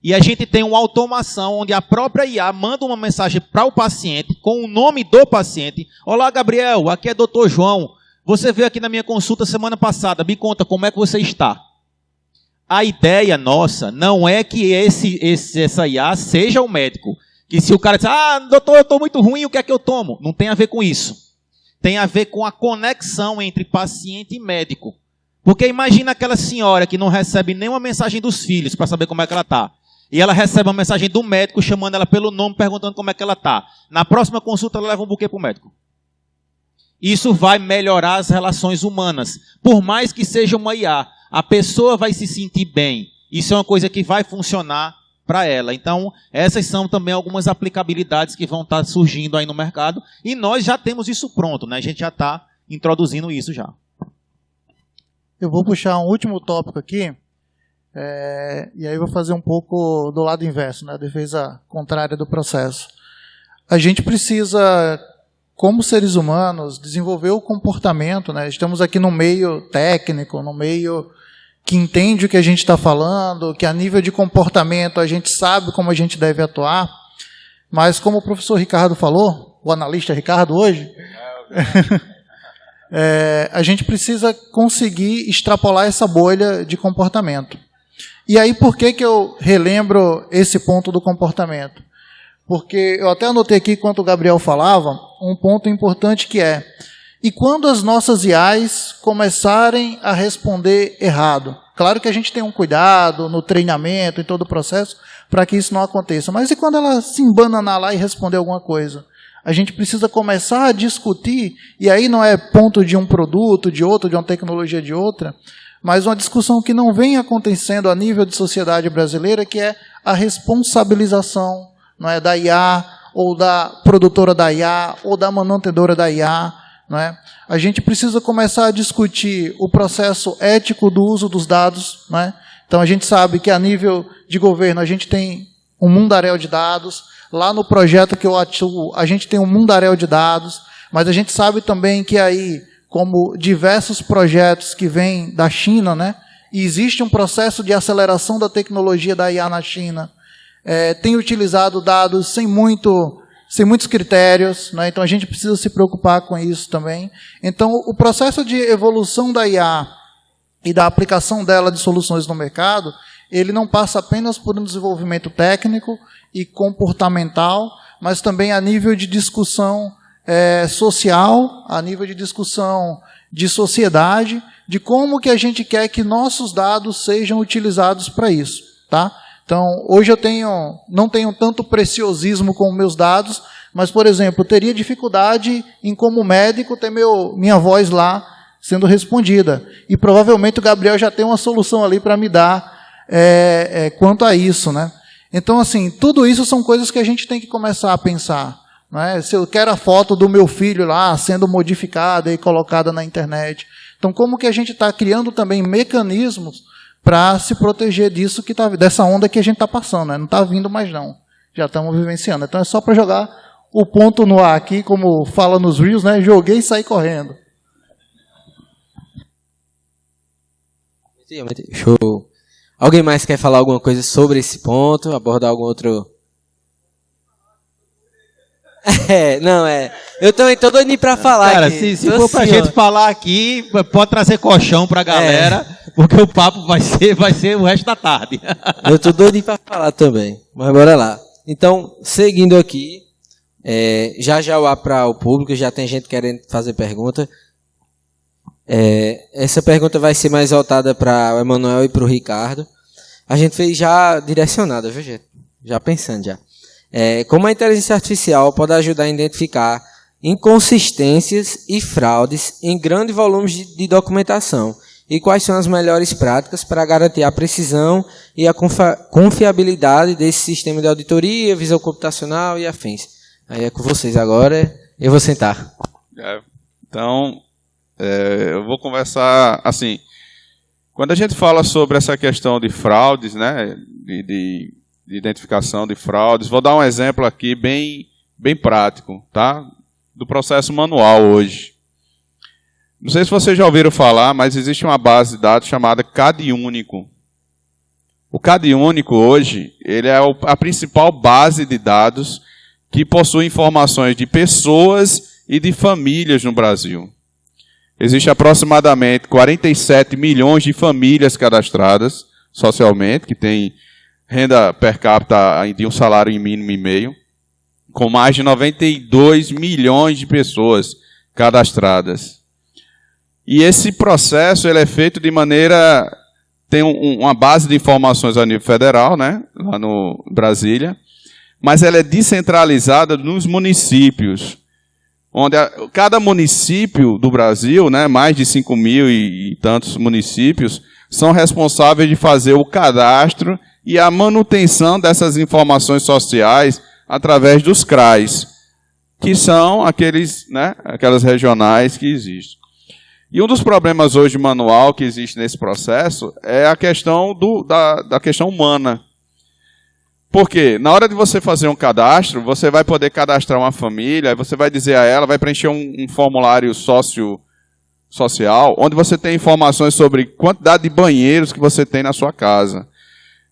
e a gente tem uma automação onde a própria IA manda uma mensagem para o paciente com o nome do paciente. Olá, Gabriel, aqui é Dr. João. Você veio aqui na minha consulta semana passada. Me conta como é que você está. A ideia nossa não é que essa IA seja o médico. Que se o cara diz, doutor, eu estou muito ruim, o que é que eu tomo? Não tem a ver com isso. Tem a ver com a conexão entre paciente e médico. Porque imagina aquela senhora que não recebe nenhuma mensagem dos filhos para saber como é que ela está. E ela recebe uma mensagem do médico chamando ela pelo nome, perguntando como é que ela está. Na próxima consulta ela leva um buquê para o médico. Isso vai melhorar as relações humanas. Por mais que seja uma IA, a pessoa vai se sentir bem. Isso é uma coisa que vai funcionar para ela. Então, essas são também algumas aplicabilidades que vão estar surgindo aí no mercado. E nós já temos isso pronto, né? A gente já está introduzindo isso já. Eu vou puxar um último tópico aqui. E aí vou fazer um pouco do lado inverso, né? A defesa contrária do processo. A gente precisa, como seres humanos, desenvolver o comportamento, né? Estamos aqui no meio técnico, no meio que entende o que a gente está falando, que a nível de comportamento a gente sabe como a gente deve atuar, mas como o professor Ricardo falou, o analista Ricardo hoje, a gente precisa conseguir extrapolar essa bolha de comportamento. E aí por que eu relembro esse ponto do comportamento? Porque eu até anotei aqui, enquanto o Gabriel falava, um ponto importante que é: e quando as nossas IAs começarem a responder errado? Claro que a gente tem um cuidado no treinamento, em todo o processo, para que isso não aconteça. Mas e quando ela se embananar lá e responder alguma coisa? A gente precisa começar a discutir, e aí não é ponto de um produto, de outro, de uma tecnologia de outra, mas uma discussão que não vem acontecendo a nível de sociedade brasileira, que é a responsabilização, não é, da IA, ou da produtora da IA, ou da mantenedora da IA. Não é? A gente precisa começar a discutir o processo ético do uso dos dados. Não é? Então, a gente sabe que, a nível de governo, a gente tem um mundaréu de dados. Lá no projeto que eu atuo, a gente tem um mundaréu de dados. Mas a gente sabe também que aí, como diversos projetos que vêm da China, né, e existe um processo de aceleração da tecnologia da IA na China, tem utilizado dados sem muitos critérios, né? Então a gente precisa se preocupar com isso também. Então o processo de evolução da IA e da aplicação dela de soluções no mercado, ele não passa apenas por um desenvolvimento técnico e comportamental, mas também a nível de discussão social, a nível de discussão de sociedade, de como que a gente quer que nossos dados sejam utilizados para isso, tá? Então, hoje eu não tenho tanto preciosismo com meus dados, mas, por exemplo, eu teria dificuldade em, como médico, ter minha voz lá sendo respondida. E provavelmente o Gabriel já tem uma solução ali para me dar quanto a isso, né? Então, assim, tudo isso são coisas que a gente tem que começar a pensar. Não é? Se eu quero a foto do meu filho lá sendo modificada e colocada na internet. Então, como que a gente está criando também mecanismos para se proteger disso dessa onda que a gente está passando, né? Não está vindo mais não, já estamos vivenciando. Então é só para jogar o ponto no ar aqui, como fala nos Reels, né? Joguei e saí correndo. Show. Alguém mais quer falar alguma coisa sobre esse ponto? Abordar algum outro? Eu também estou doido para falar. Cara, aqui. se for pra gente falar aqui, pode trazer colchão pra galera, porque o papo vai ser o resto da tarde. Eu estou doido para falar também, mas bora lá. Então, seguindo aqui, já eu abro para o público, já tem gente querendo fazer pergunta. Essa pergunta vai ser mais voltada para o Emanuel e para o Ricardo. A gente fez já direcionada, viu, gente? Já pensando já. Como a inteligência artificial pode ajudar a identificar inconsistências e fraudes em grande volume de documentação? E quais são as melhores práticas para garantir a precisão e a confiabilidade desse sistema de auditoria, visão computacional e afins? Aí é com vocês agora, eu vou sentar. Então, eu vou conversar assim. Quando a gente fala sobre essa questão de fraudes, né, de identificação de fraudes, vou dar um exemplo aqui bem prático, tá? Do processo manual hoje. Não sei se vocês já ouviram falar, mas existe uma base de dados chamada CadÚnico. O CadÚnico hoje, ele é a principal base de dados que possui informações de pessoas e de famílias no Brasil. Existe aproximadamente 47 milhões de famílias cadastradas socialmente, que tem renda per capita de um salário mínimo e meio, com mais de 92 milhões de pessoas cadastradas. E esse processo ele é feito de maneira... Tem uma base de informações a nível federal, né, lá no Brasília, mas ela é descentralizada nos municípios, onde cada município do Brasil, né, mais de 5 mil e tantos municípios, são responsáveis de fazer o cadastro e a manutenção dessas informações sociais através dos CRAs, que são aquelas regionais que existem. E um dos problemas hoje manual que existe nesse processo é a questão da questão humana. Porque na hora de você fazer um cadastro, você vai poder cadastrar uma família, aí você vai dizer a ela, vai preencher um formulário social, onde você tem informações sobre quantidade de banheiros que você tem na sua casa,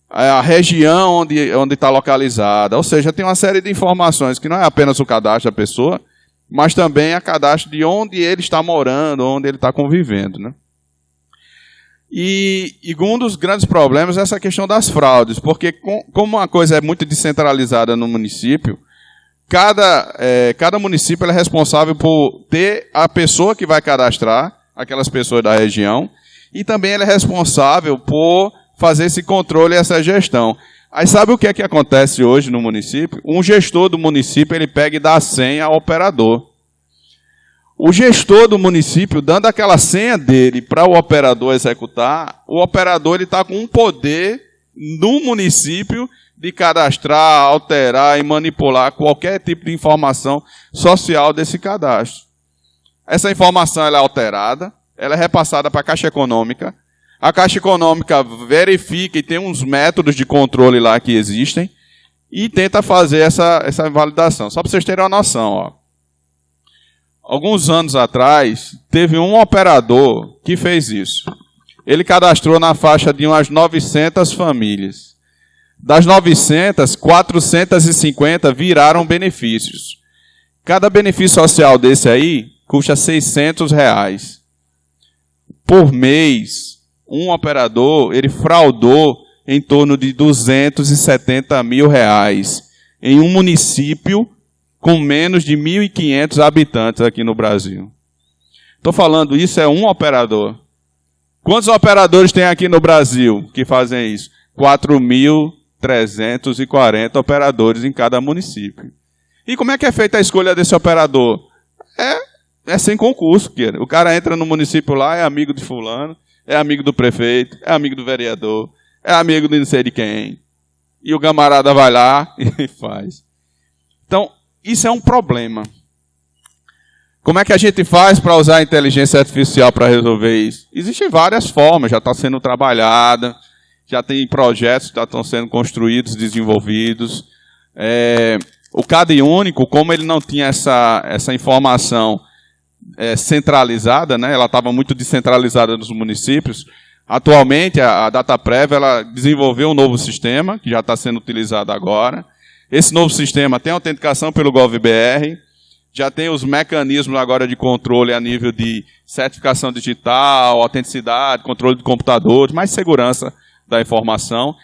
a região onde está localizada, ou seja, tem uma série de informações que não é apenas o cadastro da pessoa, mas também a cadastro de onde ele está morando, onde ele está convivendo, né? E um dos grandes problemas é essa questão das fraudes, porque como uma coisa é muito descentralizada no município, cada município é responsável por ter a pessoa que vai cadastrar, aquelas pessoas da região, e também ele é responsável por fazer esse controle e essa gestão. Aí sabe o que é que acontece hoje no município? Um gestor do município ele pega e dá a senha ao operador. O gestor do município, dando aquela senha dele para o operador executar, o operador está com um poder no município de cadastrar, alterar e manipular qualquer tipo de informação social desse cadastro. Essa informação ela é alterada, ela é repassada para a Caixa Econômica. A Caixa Econômica verifica e tem uns métodos de controle lá que existem e tenta fazer essa validação. Só para vocês terem uma noção, ó. Alguns anos atrás, teve um operador que fez isso. Ele cadastrou na faixa de umas 900 famílias. Das 900, 450 viraram benefícios. Cada benefício social desse aí custa R$600. Por mês, um operador ele fraudou em torno de R$270 mil em um município com menos de 1.500 habitantes aqui no Brasil. Estou falando, isso é um operador. Quantos operadores tem aqui no Brasil que fazem isso? 4.340 operadores em cada município. E como é que é feita a escolha desse operador? É sem concurso. O cara entra no município lá, é amigo de fulano, é amigo do prefeito, é amigo do vereador, é amigo de não sei de quem. E o camarada vai lá e faz. Então, isso é um problema. Como é que a gente faz para usar a inteligência artificial para resolver isso? Existem várias formas, já está sendo trabalhada, já tem projetos que já estão sendo construídos, desenvolvidos. O CadÚnico, como ele não tinha essa informação centralizada, né, ela estava muito descentralizada nos municípios, atualmente a DataPrev ela desenvolveu um novo sistema, que já está sendo utilizado agora. Esse novo sistema tem autenticação pelo GovBR, já tem os mecanismos agora de controle a nível de certificação digital, autenticidade, controle de computadores, mais segurança da informação.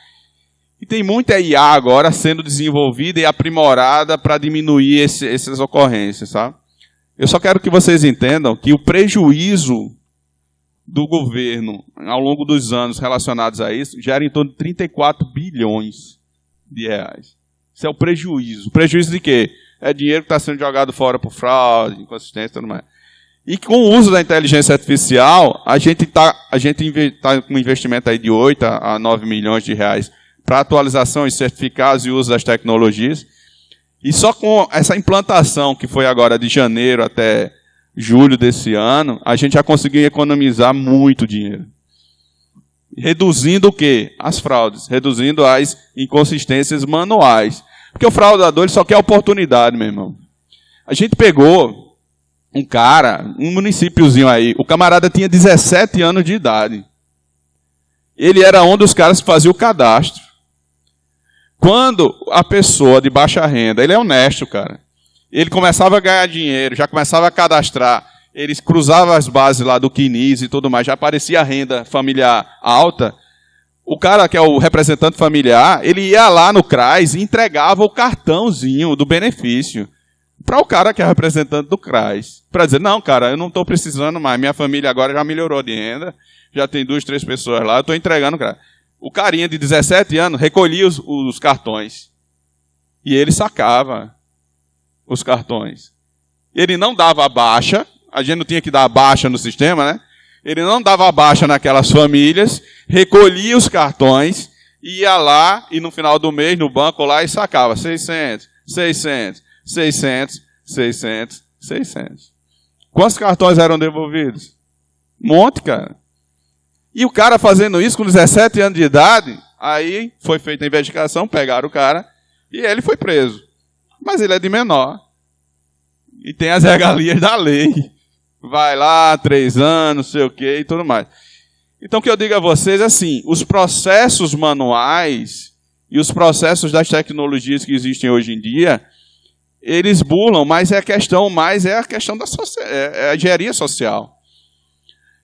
E tem muita IA agora sendo desenvolvida e aprimorada para diminuir essas ocorrências, sabe? Eu só quero que vocês entendam que o prejuízo do governo ao longo dos anos relacionados a isso gera em torno de 34 bilhões de reais. Isso é o prejuízo. O prejuízo de quê? é dinheiro que está sendo jogado fora por fraude, inconsistência e tudo mais. E com o uso da inteligência artificial, a gente tá com um investimento aí de 8 a 9 milhões de reais para atualização e certificados e uso das tecnologias. E só com essa implantação, que foi agora de janeiro até julho desse ano, a gente já conseguiu economizar muito dinheiro. Reduzindo o quê? As fraudes, reduzindo as inconsistências manuais. Porque o fraudador ele só quer oportunidade, meu irmão. A gente pegou um cara, um municípiozinho aí, o camarada tinha 17 anos de idade. Ele era um dos caras que fazia o cadastro. Quando a pessoa de baixa renda, ele é honesto, cara. Ele começava a ganhar dinheiro, já começava a cadastrar, ele cruzava as bases lá do CNIS e tudo mais, já aparecia a renda familiar alta. O cara que é o representante familiar, ele ia lá no CRAS e entregava o cartãozinho do benefício para o cara que é representante do CRAS. Para dizer, não, cara, eu não estou precisando mais, minha família agora já melhorou de renda, já tem 2, 3 pessoas lá, eu estou entregando o CRAS. O carinha de 17 anos recolhia os cartões e ele sacava os cartões. Ele não dava baixa, a gente não tinha que dar baixa no sistema, né? Ele não dava baixa naquelas famílias, recolhia os cartões, ia lá e no final do mês no banco lá e sacava 600, 600, 600, 600, 600. Quantos cartões eram devolvidos? Um monte, cara. E o cara fazendo isso com 17 anos de idade, aí foi feita a investigação, pegaram o cara e ele foi preso. Mas ele é de menor. E tem as regalias da lei. Vai lá, 3 anos, não sei o quê e tudo mais. Então o que eu digo a vocês é assim, os processos manuais e os processos das tecnologias que existem hoje em dia, eles bulam, mas é a questão da a engenharia social.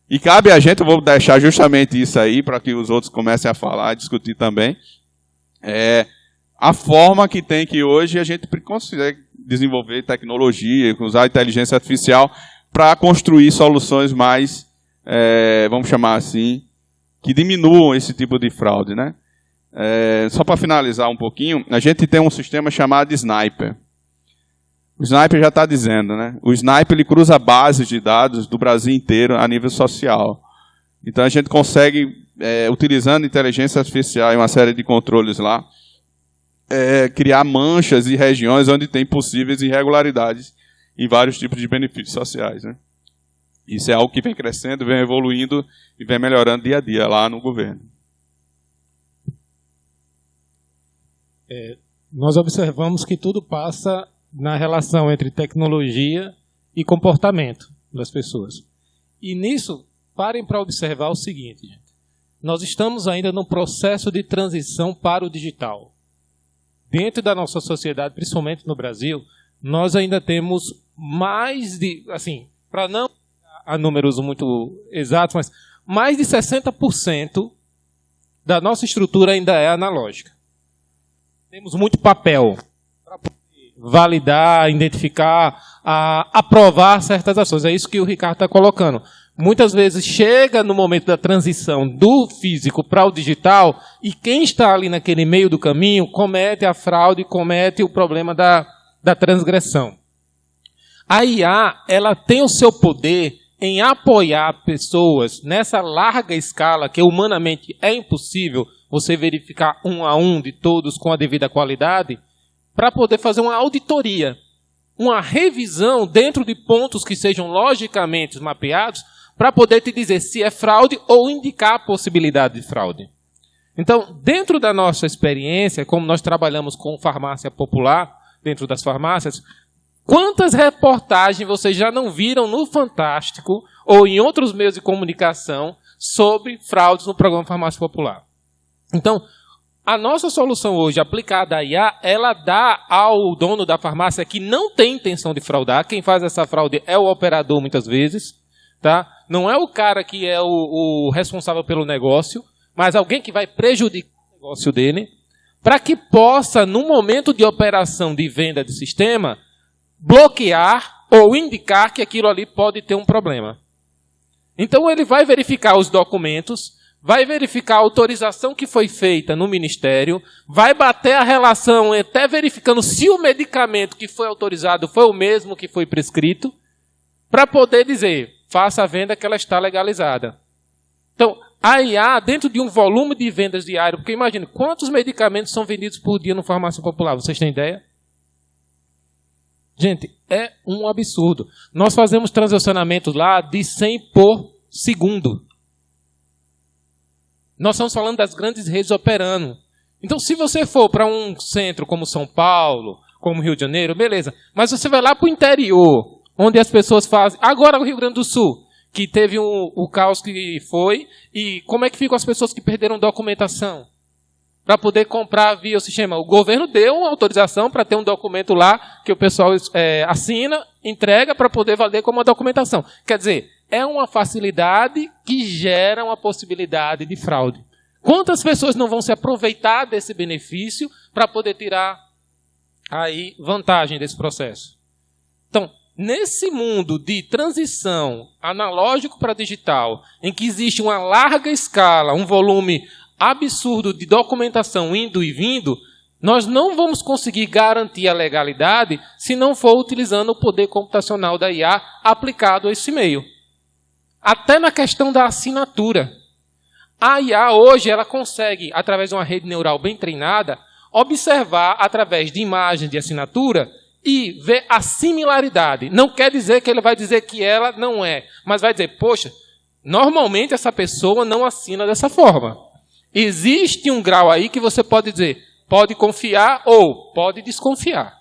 E cabe a gente, eu vou deixar justamente isso aí, para que os outros comecem a falar, a discutir também, a forma que tem que hoje a gente consegue desenvolver tecnologia, usar a inteligência artificial para construir soluções mais, vamos chamar assim, que diminuam esse tipo de fraude, né? Só para finalizar um pouquinho, a gente tem um sistema chamado Sniper. O Sniper já está dizendo, né? O Sniper ele cruza bases de dados do Brasil inteiro a nível social. Então a gente consegue, utilizando inteligência artificial e uma série de controles lá, criar manchas e regiões onde tem possíveis irregularidades em vários tipos de benefícios sociais, né? Isso é algo que vem crescendo, vem evoluindo e vem melhorando dia a dia lá no governo. Nós observamos que tudo passa na relação entre tecnologia e comportamento das pessoas. E nisso, parem para observar o seguinte, gente. Nós estamos ainda num processo de transição para o digital. Dentro da nossa sociedade, principalmente no Brasil, nós ainda temos mais de, assim, para não há números muito exatos, mas mais de 60% da nossa estrutura ainda é analógica. Temos muito papel para poder validar, identificar, aprovar certas ações. É isso que o Ricardo está colocando. Muitas vezes chega no momento da transição do físico para o digital e quem está ali naquele meio do caminho comete a fraude, comete o problema da transgressão. A IA, ela tem o seu poder em apoiar pessoas nessa larga escala que humanamente é impossível você verificar um a um de todos com a devida qualidade, para poder fazer uma auditoria, uma revisão dentro de pontos que sejam logicamente mapeados, para poder te dizer se é fraude ou indicar a possibilidade de fraude. Então, dentro da nossa experiência, como nós trabalhamos com farmácia popular, dentro das farmácias, quantas reportagens vocês já não viram no Fantástico ou em outros meios de comunicação sobre fraudes no programa Farmácia Popular? Então, a nossa solução hoje, aplicada à IA, ela dá ao dono da farmácia que não tem intenção de fraudar. Quem faz essa fraude é o operador, muitas vezes. Tá? Não é o cara que é o responsável pelo negócio, mas alguém que vai prejudicar o negócio dele, para que possa, no momento de operação de venda de sistema, bloquear ou indicar que aquilo ali pode ter um problema. Então ele vai verificar os documentos, vai verificar a autorização que foi feita no Ministério, vai bater a relação, até verificando se o medicamento que foi autorizado foi o mesmo que foi prescrito, para poder dizer, faça a venda que ela está legalizada. Então, a IA, dentro de um volume de vendas diário, porque imagine, quantos medicamentos são vendidos por dia no farmácia popular? Vocês têm ideia? Gente, é um absurdo. Nós fazemos transacionamentos lá de 100 por segundo. Nós estamos falando das grandes redes operando. Então, se você for para um centro como São Paulo, como Rio de Janeiro, beleza. Mas você vai lá para o interior, onde as pessoas fazem... Agora o Rio Grande do Sul, que teve o caos que foi, e como é que ficam as pessoas que perderam documentação? Para poder comprar via o sistema. O governo deu uma autorização para ter um documento lá, que o pessoal assina, entrega para poder valer como uma documentação. Quer dizer, é uma facilidade que gera uma possibilidade de fraude. Quantas pessoas não vão se aproveitar desse benefício para poder tirar aí vantagem desse processo? Então, nesse mundo de transição analógico para digital, em que existe uma larga escala, um volume absurdo de documentação indo e vindo, nós não vamos conseguir garantir a legalidade se não for utilizando o poder computacional da IA aplicado a esse meio. Até na questão da assinatura. A IA hoje ela consegue, através de uma rede neural bem treinada, observar através de imagens de assinatura e ver a similaridade. Não quer dizer que ele vai dizer que ela não é, mas vai dizer, poxa, normalmente essa pessoa não assina dessa forma. Existe um grau aí que você pode dizer, pode confiar ou pode desconfiar.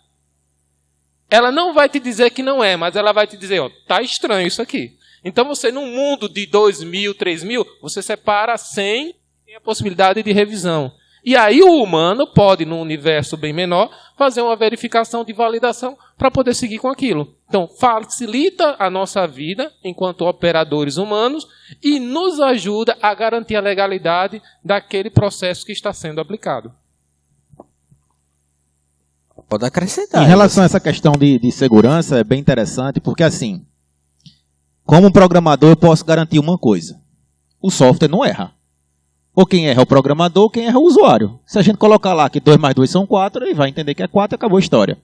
Ela não vai te dizer que não é, mas ela vai te dizer, ó, tá estranho isso aqui. Então você, num mundo de 2.000, 3.000, você separa 100 e tem a possibilidade de revisão. E aí o humano pode, num universo bem menor, fazer uma verificação de validação para poder seguir com aquilo. Então, facilita a nossa vida enquanto operadores humanos e nos ajuda a garantir a legalidade daquele processo que está sendo aplicado. Pode acrescentar. Em relação a essa questão de segurança, é bem interessante, porque assim, como programador eu posso garantir uma coisa. O software não erra. Ou quem erra é o programador, ou quem erra é o usuário. Se a gente colocar lá que 2 mais 2 são 4, ele vai entender que é 4 e acabou a história.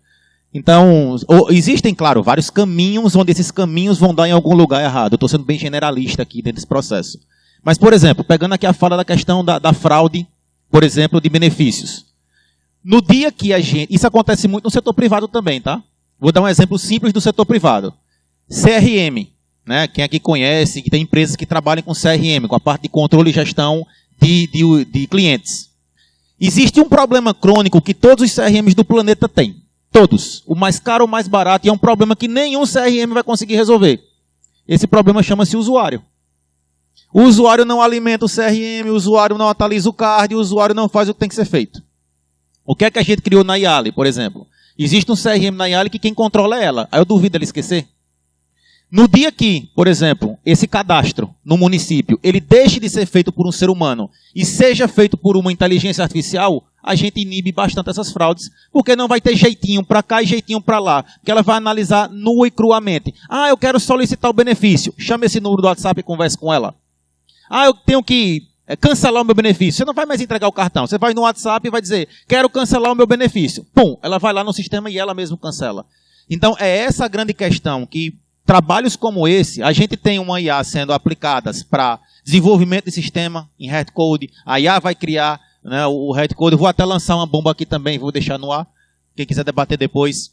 Então, existem, claro, vários caminhos onde esses caminhos vão dar em algum lugar errado. Eu estou sendo bem generalista aqui dentro desse processo. Mas, por exemplo, pegando aqui a fala da questão da fraude, por exemplo, de benefícios. No dia que a gente... Isso acontece muito no setor privado também, tá? Vou dar um exemplo simples do setor privado. CRM, né? Quem aqui conhece, que tem empresas que trabalham com CRM, com a parte de controle e gestão de clientes. Existe um problema crônico que todos os CRMs do planeta têm. Todos. O mais caro ou mais barato. E é um problema que nenhum CRM vai conseguir resolver. Esse problema chama-se usuário. O usuário não alimenta o CRM, o usuário não atualiza o card, o usuário não faz o que tem que ser feito. O que é que a gente criou na Yali, por exemplo? Existe um CRM na Yali que quem controla é ela. Aí eu duvido ela esquecer. No dia que, por exemplo, esse cadastro no município, ele deixe de ser feito por um ser humano e seja feito por uma inteligência artificial, a gente inibe bastante essas fraudes, porque não vai ter jeitinho para cá e jeitinho para lá, porque ela vai analisar nua e cruamente. Ah, eu quero solicitar o benefício. Chama esse número do WhatsApp e converse com ela. Ah, eu tenho que cancelar o meu benefício. Você não vai mais entregar o cartão. Você vai no WhatsApp e vai dizer, quero cancelar o meu benefício. Pum, ela vai lá no sistema e ela mesma cancela. Então, é essa a grande questão que trabalhos como esse, a gente tem uma IA sendo aplicadas para desenvolvimento de sistema em Redcode. A IA vai criar, né, o Redcode. Eu vou até lançar uma bomba aqui também, vou deixar no ar. Quem quiser debater depois.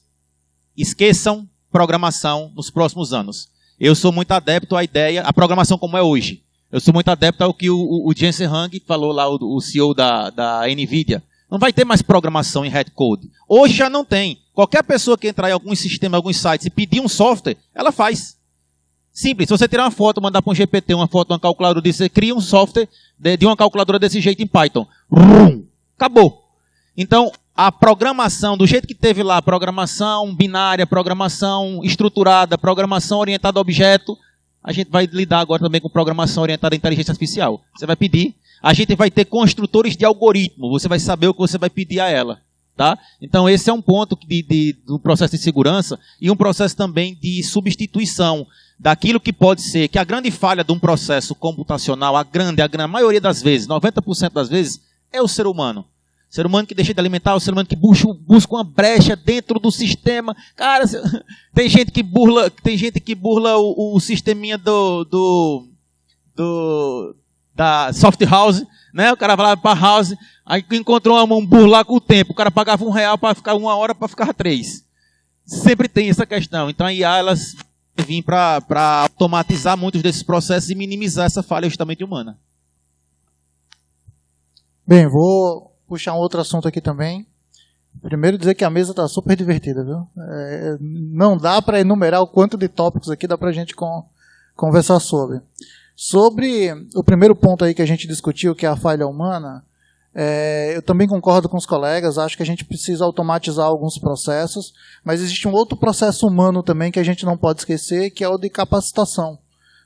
Esqueçam programação nos próximos anos. Eu sou muito adepto à ideia, a programação como é hoje. Eu sou muito adepto ao que o Jensen Huang falou lá, o CEO da NVIDIA. Não vai ter mais programação em Redcode. Hoje já não tem. Qualquer pessoa que entrar em algum sistema, alguns sites e pedir um software, ela faz. Simples. Se você tirar uma foto, mandar para um GPT, uma foto de uma calculadora desse, você cria um software de uma calculadora desse jeito em Python. Acabou. Então, a programação, do jeito que teve lá, programação binária, programação estruturada, programação orientada a objeto, a gente vai lidar agora também com programação orientada à inteligência artificial. Você vai pedir, a gente vai ter construtores de algoritmo, você vai saber o que você vai pedir a ela. Tá? Então esse é um ponto do processo de segurança e um processo também de substituição. daquilo que pode ser, que a grande falha de um processo computacional, a maioria das vezes, 90% das vezes, é o ser humano. O ser humano que deixa de alimentar, o ser humano que busca uma brecha dentro do sistema. Cara, tem gente que burla o sisteminha da soft house, né? O cara vai lá para house, aí encontrou um burlar com o tempo, o cara pagava R$1 para ficar 1 hora para ficar 3. Sempre tem essa questão. Então a IA, elas vêm para automatizar muitos desses processos e minimizar essa falha justamente humana. Bem, vou puxar um outro assunto aqui também. Primeiro dizer que a mesa está super divertida, viu? Não dá para enumerar o quanto de tópicos aqui dá para a gente conversar sobre. Sobre o primeiro ponto aí que a gente discutiu, que é a falha humana, eu também concordo com os colegas, acho que a gente precisa automatizar alguns processos, mas existe um outro processo humano também que a gente não pode esquecer, que é o de capacitação,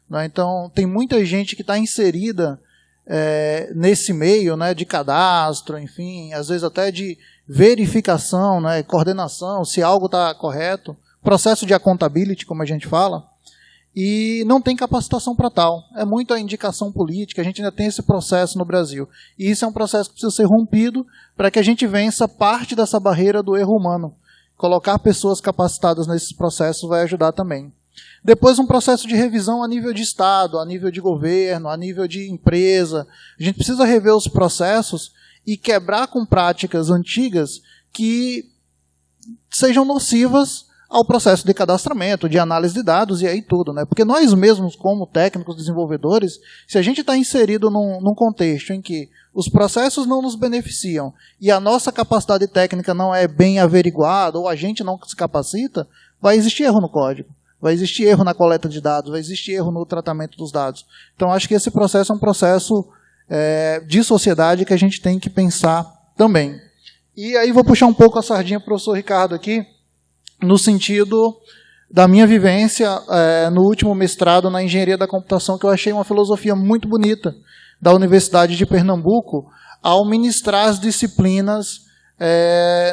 né? Então, tem muita gente que está inserida nesse meio, né, de cadastro, enfim, às vezes até de verificação, né, coordenação, se algo está correto, processo de accountability, como a gente fala, e não tem capacitação para tal. É muito a indicação política, a gente ainda tem esse processo no Brasil. E isso é um processo que precisa ser rompido para que a gente vença parte dessa barreira do erro humano. Colocar pessoas capacitadas nesses processos vai ajudar também. Depois, um processo de revisão a nível de Estado, a nível de governo, a nível de empresa. A gente precisa rever os processos e quebrar com práticas antigas que sejam nocivas ao processo de cadastramento, de análise de dados e aí tudo, né? Porque nós mesmos, como técnicos desenvolvedores, se a gente está inserido num contexto em que os processos não nos beneficiam e a nossa capacidade técnica não é bem averiguada ou a gente não se capacita, vai existir erro no código, vai existir erro na coleta de dados, vai existir erro no tratamento dos dados. Então, acho que esse processo é um processo de sociedade que a gente tem que pensar também. E aí vou puxar um pouco a sardinha para o professor Ricardo aqui, no sentido da minha vivência no último mestrado na engenharia da computação, que eu achei uma filosofia muito bonita da Universidade de Pernambuco, ao ministrar as disciplinas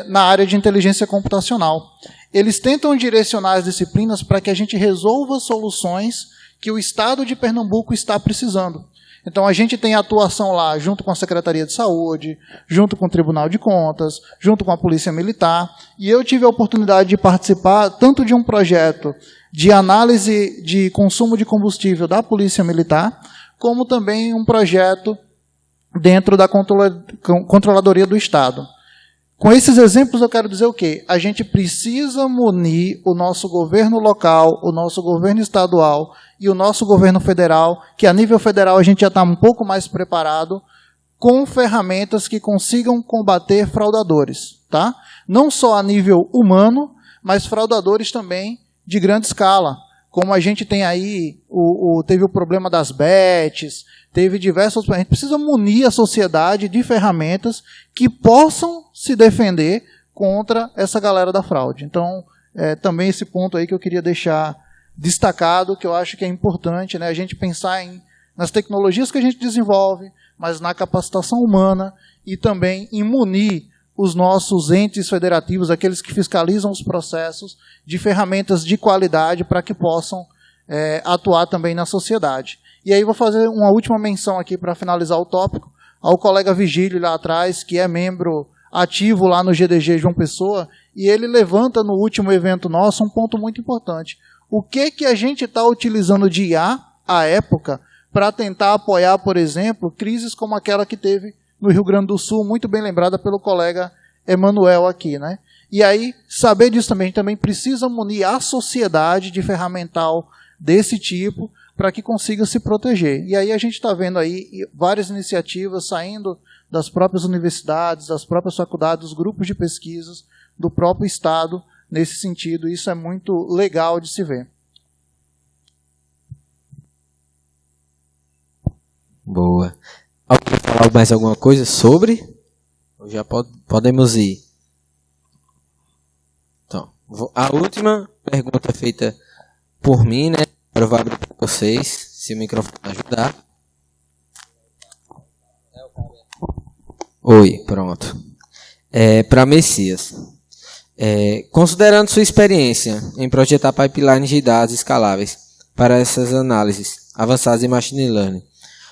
na área de inteligência computacional. Eles tentam direcionar as disciplinas para que a gente resolva soluções que o Estado de Pernambuco está precisando. Então, a gente tem atuação lá junto com a Secretaria de Saúde, junto com o Tribunal de Contas, junto com a Polícia Militar, e eu tive a oportunidade de participar tanto de um projeto de análise de consumo de combustível da Polícia Militar, como também um projeto dentro da Controladoria do Estado. Com esses exemplos, eu quero dizer o quê? A gente precisa munir o nosso governo local, o nosso governo estadual e o nosso governo federal, que a nível federal a gente já está um pouco mais preparado, com ferramentas que consigam combater fraudadores, tá? Não só a nível humano, mas fraudadores também de grande escala. Como a gente tem aí, teve o problema das bets, teve diversos... A gente precisa munir a sociedade de ferramentas que possam se defender contra essa galera da fraude. Então, também esse ponto aí que eu queria deixar destacado, que eu acho que é importante, né, a gente pensar nas tecnologias que a gente desenvolve, mas na capacitação humana e também em munir os nossos entes federativos, aqueles que fiscalizam os processos, de ferramentas de qualidade para que possam atuar também na sociedade. E aí vou fazer uma última menção aqui para finalizar o tópico, ao colega Vigílio lá atrás, que é membro ativo lá no GDG João Pessoa, e ele levanta no último evento nosso um ponto muito importante. O que a gente está utilizando de IA, à época, para tentar apoiar, por exemplo, crises como aquela que teve no Rio Grande do Sul, muito bem lembrada pelo colega Emanuel aqui, né? E aí, saber disso também, a gente também precisa munir a sociedade de ferramental desse tipo para que consiga se proteger. E aí a gente está vendo aí várias iniciativas saindo das próprias universidades, das próprias faculdades, dos grupos de pesquisas, do próprio Estado, nesse sentido. Isso é muito legal de se ver. Boa. Alguém quer falar mais alguma coisa sobre? Ou já podemos ir? Então, a última pergunta feita por mim, né? Agora eu vou abrir para vocês, se o microfone ajudar. Oi, pronto. Para Messias. Considerando sua experiência em projetar pipelines de dados escaláveis para essas análises avançadas em Machine Learning.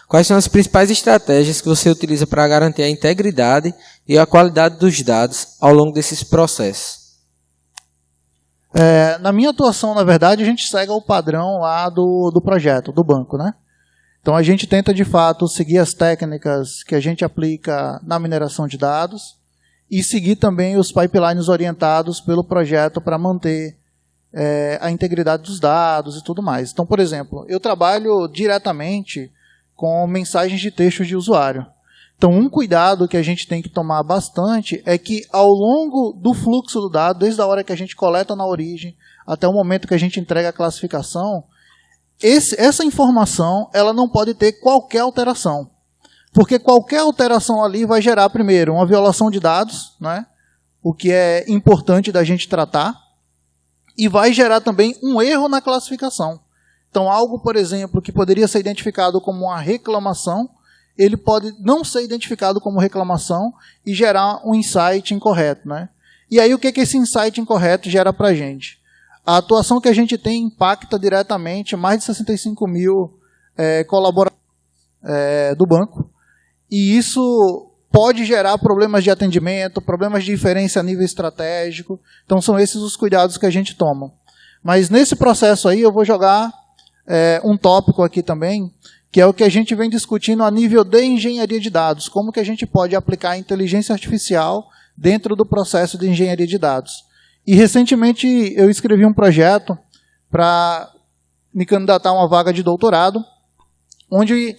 Quais são as principais estratégias que você utiliza para garantir a integridade e a qualidade dos dados ao longo desses processos? Na minha atuação, na verdade, a gente segue o padrão lá do projeto, do banco, né? Então, a gente tenta, de fato, seguir as técnicas que a gente aplica na mineração de dados e seguir também os pipelines orientados pelo projeto para manter a integridade dos dados e tudo mais. Então, por exemplo, eu trabalho diretamente com mensagens de texto de usuário. Então, um cuidado que a gente tem que tomar bastante é que, ao longo do fluxo do dado, desde a hora que a gente coleta na origem até o momento que a gente entrega a classificação, essa informação ela não pode ter qualquer alteração. Porque qualquer alteração ali vai gerar, primeiro, uma violação de dados, né? O que é importante da gente tratar, e vai gerar também um erro na classificação. Então, algo, por exemplo, que poderia ser identificado como uma reclamação, ele pode não ser identificado como reclamação e gerar um insight incorreto, né? E aí, o que esse insight incorreto gera para a gente? A atuação que a gente tem impacta diretamente mais de 65 mil colaboradores do banco, e isso pode gerar problemas de atendimento, problemas de inferência a nível estratégico. Então, são esses os cuidados que a gente toma. Mas, nesse processo aí, eu vou jogar um tópico aqui também, que é o que a gente vem discutindo a nível de engenharia de dados. Como que a gente pode aplicar a inteligência artificial dentro do processo de engenharia de dados. E, recentemente, eu escrevi um projeto para me candidatar a uma vaga de doutorado, onde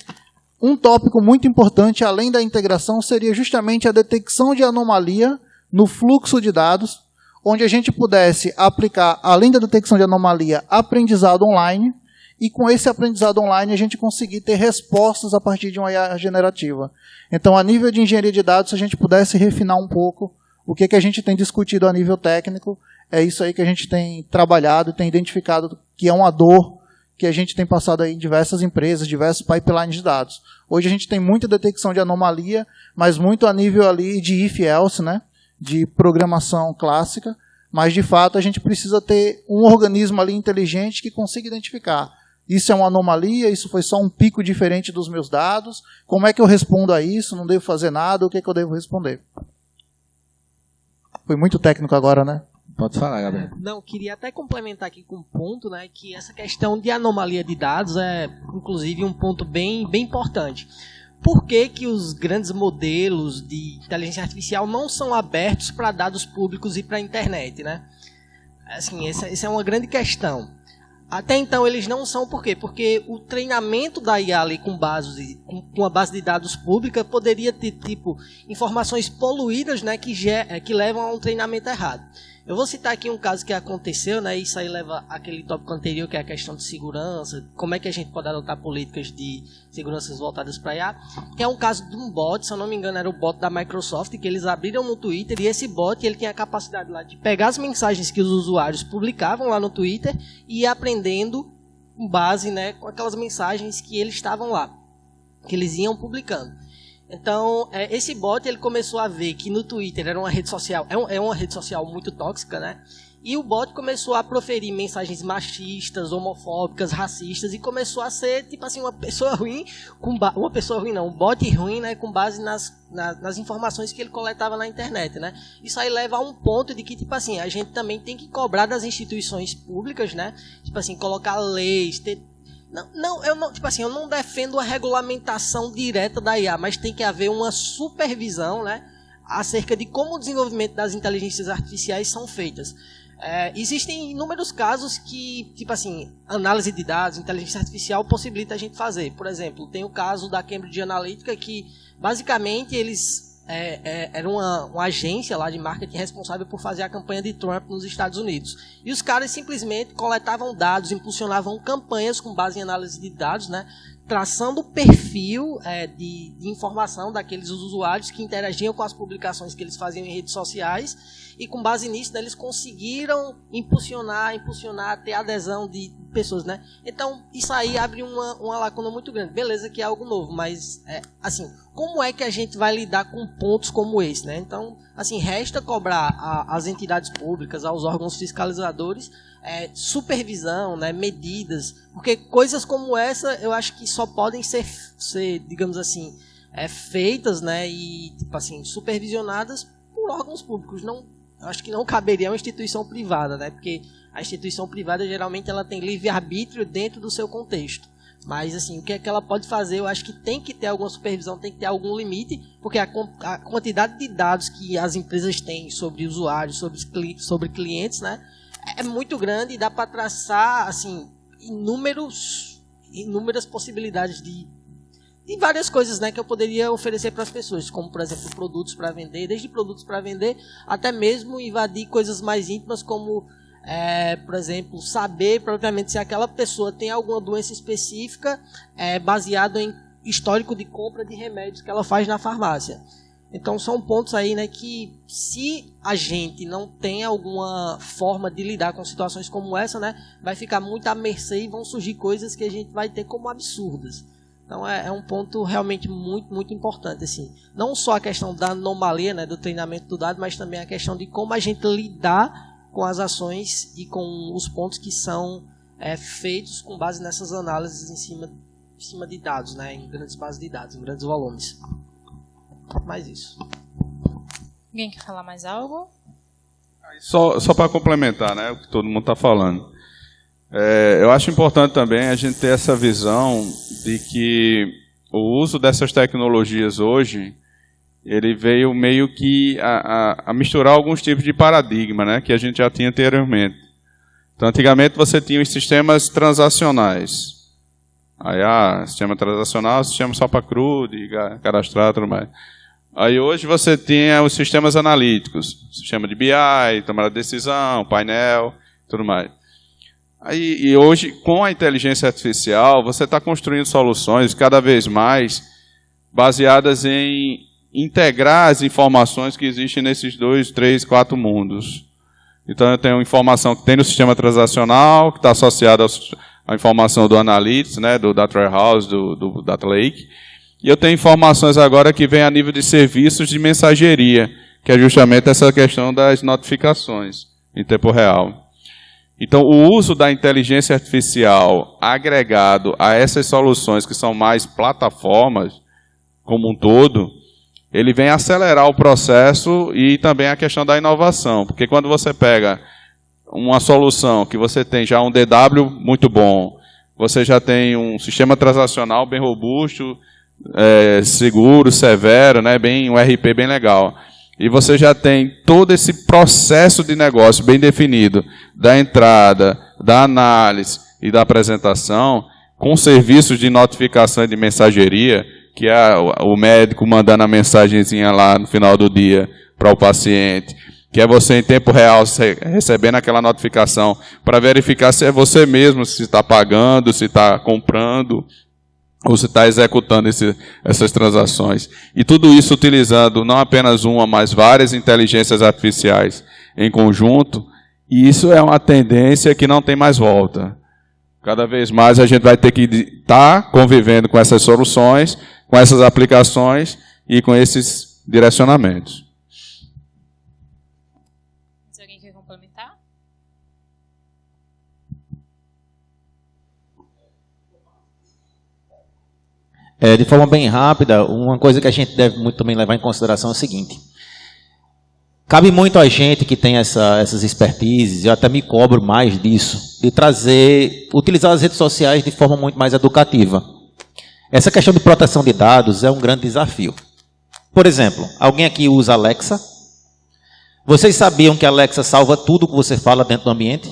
um tópico muito importante, além da integração, seria justamente a detecção de anomalia no fluxo de dados, onde a gente pudesse aplicar, além da detecção de anomalia, aprendizado online, e com esse aprendizado online a gente conseguir ter respostas a partir de uma IA generativa. Então, a nível de engenharia de dados, se a gente pudesse refinar um pouco o que a gente tem discutido a nível técnico, é isso aí que a gente tem trabalhado, tem identificado que é uma dor que a gente tem passado aí em diversas empresas, diversos pipelines de dados. Hoje a gente tem muita detecção de anomalia, mas muito a nível ali de if-else, né? De programação clássica, mas de fato a gente precisa ter um organismo ali inteligente que consiga identificar. Isso é uma anomalia, isso foi só um pico diferente dos meus dados, como é que eu respondo a isso, não devo fazer nada, o que eu devo responder? Foi muito técnico agora, né? Pode falar, Gabriel. Não, queria até complementar aqui com um ponto, né, que essa questão de anomalia de dados é, inclusive, um ponto bem importante. Por que os grandes modelos de inteligência artificial não são abertos para dados públicos e para a internet, né? Assim, essa é uma grande questão. Até então eles não são, por quê? Porque o treinamento da IA ali com uma base de dados pública poderia ter, tipo, informações poluídas, né, que levam a um treinamento errado. Eu vou citar aqui um caso que aconteceu, né, isso aí leva àquele tópico anterior, que é a questão de segurança, como é que a gente pode adotar políticas de segurança voltadas para a IA, que é um caso de um bot, se eu não me engano era o bot da Microsoft, que eles abriram no Twitter, e esse bot ele tinha a capacidade lá de pegar as mensagens que os usuários publicavam lá no Twitter e ir aprendendo com base, né, com aquelas mensagens que eles estavam lá, que eles iam publicando. Então, esse bot ele começou a ver que no Twitter era uma rede social, é uma rede social muito tóxica, né? E o bot começou a proferir mensagens machistas, homofóbicas, racistas, e começou a ser, tipo assim, uma pessoa ruim, um bot ruim, né? Com base nas informações que ele coletava na internet, né? Isso aí leva a um ponto de que, tipo assim, a gente também tem que cobrar das instituições públicas, né? Tipo assim, colocar leis, eu não defendo a regulamentação direta da IA, mas tem que haver uma supervisão, né, acerca de como o desenvolvimento das inteligências artificiais são feitas. Existem inúmeros casos que, tipo assim, análise de dados, inteligência artificial possibilita a gente fazer. Por exemplo, tem o caso da Cambridge Analytica, que basicamente eles era uma agência lá de marketing responsável por fazer a campanha de Trump nos Estados Unidos. E os caras simplesmente coletavam dados, impulsionavam campanhas com base em análise de dados, né, traçando o perfil de informação daqueles usuários que interagiam com as publicações que eles faziam em redes sociais, e com base nisso, né, eles conseguiram impulsionar, ter adesão pessoas, né? Então, isso aí abre uma lacuna muito grande. Beleza que é algo novo, mas, assim, como é que a gente vai lidar com pontos como esse, né? Então, assim, resta cobrar às entidades públicas, aos órgãos fiscalizadores, supervisão, né, medidas, porque coisas como essa, eu acho que só podem ser digamos assim, feitas, né, e, tipo assim, supervisionadas por órgãos públicos. Não, acho que não caberia uma instituição privada, né? Porque a instituição privada geralmente ela tem livre-arbítrio dentro do seu contexto. Mas assim, o que é que ela pode fazer? Eu acho que tem que ter alguma supervisão, tem que ter algum limite, porque a quantidade de dados que as empresas têm sobre usuários, sobre clientes, né, é muito grande e dá para traçar assim inúmeras possibilidades de várias coisas, né, que eu poderia oferecer para as pessoas, como, por exemplo, produtos para vender, desde produtos para vender, até mesmo invadir coisas mais íntimas, como, por exemplo, saber propriamente se aquela pessoa tem alguma doença específica baseado em histórico de compra de remédios que ela faz na farmácia. Então, são pontos aí, né, que se a gente não tem alguma forma de lidar com situações como essa, né, vai ficar muito à mercê e vão surgir coisas que a gente vai ter como absurdas. Então é um ponto realmente muito, muito importante, assim. Não só a questão da anomalia, né, do treinamento do dado, mas também a questão de como a gente lidar com as ações e com os pontos que são feitos com base nessas análises em cima de dados, né, em grandes bases de dados, em grandes volumes. Mais isso. Alguém quer falar mais algo? Só para complementar, né, o que todo mundo está falando. Eu acho importante também a gente ter essa visão de que o uso dessas tecnologias hoje, ele veio meio que a misturar alguns tipos de paradigma, né, que a gente já tinha anteriormente. Então, antigamente você tinha os sistemas transacionais. Aí, sistema transacional, sistema só para CRUD, cadastrar, tudo mais. Aí hoje você tinha os sistemas analíticos, sistema de BI, tomada de decisão, painel, tudo mais. E hoje, com a inteligência artificial, você está construindo soluções cada vez mais baseadas em integrar as informações que existem nesses 2, 3, 4 mundos. Então, eu tenho informação que tem no sistema transacional, que está associada à informação do Analytics, né, do Data Warehouse, do Data Lake. E eu tenho informações agora que vêm a nível de serviços de mensageria, que é justamente essa questão das notificações em tempo real. Então, o uso da inteligência artificial agregado a essas soluções que são mais plataformas, como um todo, ele vem acelerar o processo e também a questão da inovação. Porque quando você pega uma solução que você tem já um DW muito bom, você já tem um sistema transacional bem robusto, seguro, severo, né, um RP bem legal. E você já tem todo esse processo de negócio bem definido, da entrada, da análise e da apresentação, com serviços de notificação e de mensageria, que é o médico mandando a mensagenzinha lá no final do dia para o paciente, que é você em tempo real recebendo aquela notificação para verificar se é você mesmo, se está pagando, se está comprando, ou se está executando essas transações. E tudo isso utilizando não apenas uma, mas várias inteligências artificiais em conjunto, e isso é uma tendência que não tem mais volta. Cada vez mais a gente vai ter que estar convivendo com essas soluções, com essas aplicações e com esses direcionamentos. Se alguém quer complementar? De forma bem rápida, uma coisa que a gente deve muito também levar em consideração é o seguinte. Cabe muito a gente que tem essas expertises, eu até me cobro mais disso, de utilizar as redes sociais de forma muito mais educativa. Essa questão de proteção de dados é um grande desafio. Por exemplo, alguém aqui usa Alexa? Vocês sabiam que a Alexa salva tudo que você fala dentro do ambiente?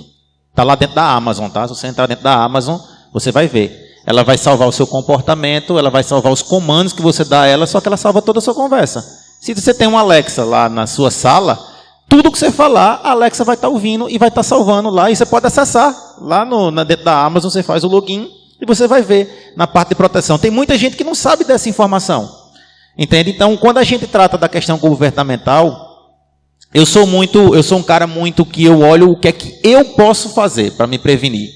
Está lá dentro da Amazon, tá? Se você entrar dentro da Amazon, você vai ver. Ela vai salvar o seu comportamento, ela vai salvar os comandos que você dá a ela, só que ela salva toda a sua conversa. Se você tem um Alexa lá na sua sala, tudo que você falar, a Alexa vai estar ouvindo e vai estar salvando lá. E você pode acessar. Lá dentro da Amazon, você faz o login e você vai ver na parte de proteção. Tem muita gente que não sabe dessa informação. Entende? Então, quando a gente trata da questão governamental, eu sou um cara muito que eu olho o que é que eu posso fazer para me prevenir.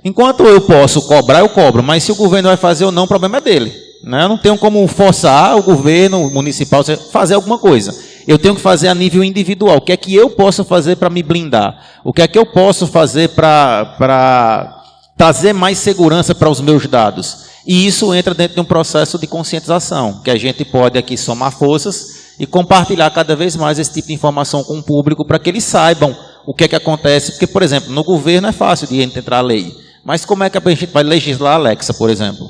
Enquanto eu posso cobrar, eu cobro, mas se o governo vai fazer ou não, o problema é dele. Né? Eu não tenho como forçar o governo municipal a fazer alguma coisa. Eu tenho que fazer a nível individual. O que é que eu posso fazer para me blindar? O que é que eu posso fazer para trazer mais segurança para os meus dados? E isso entra dentro de um processo de conscientização, que a gente pode aqui somar forças e compartilhar cada vez mais esse tipo de informação com o público para que eles saibam o que é que acontece. Porque, por exemplo, no governo é fácil de entrar a lei, mas como é que a gente vai legislar a Alexa, por exemplo?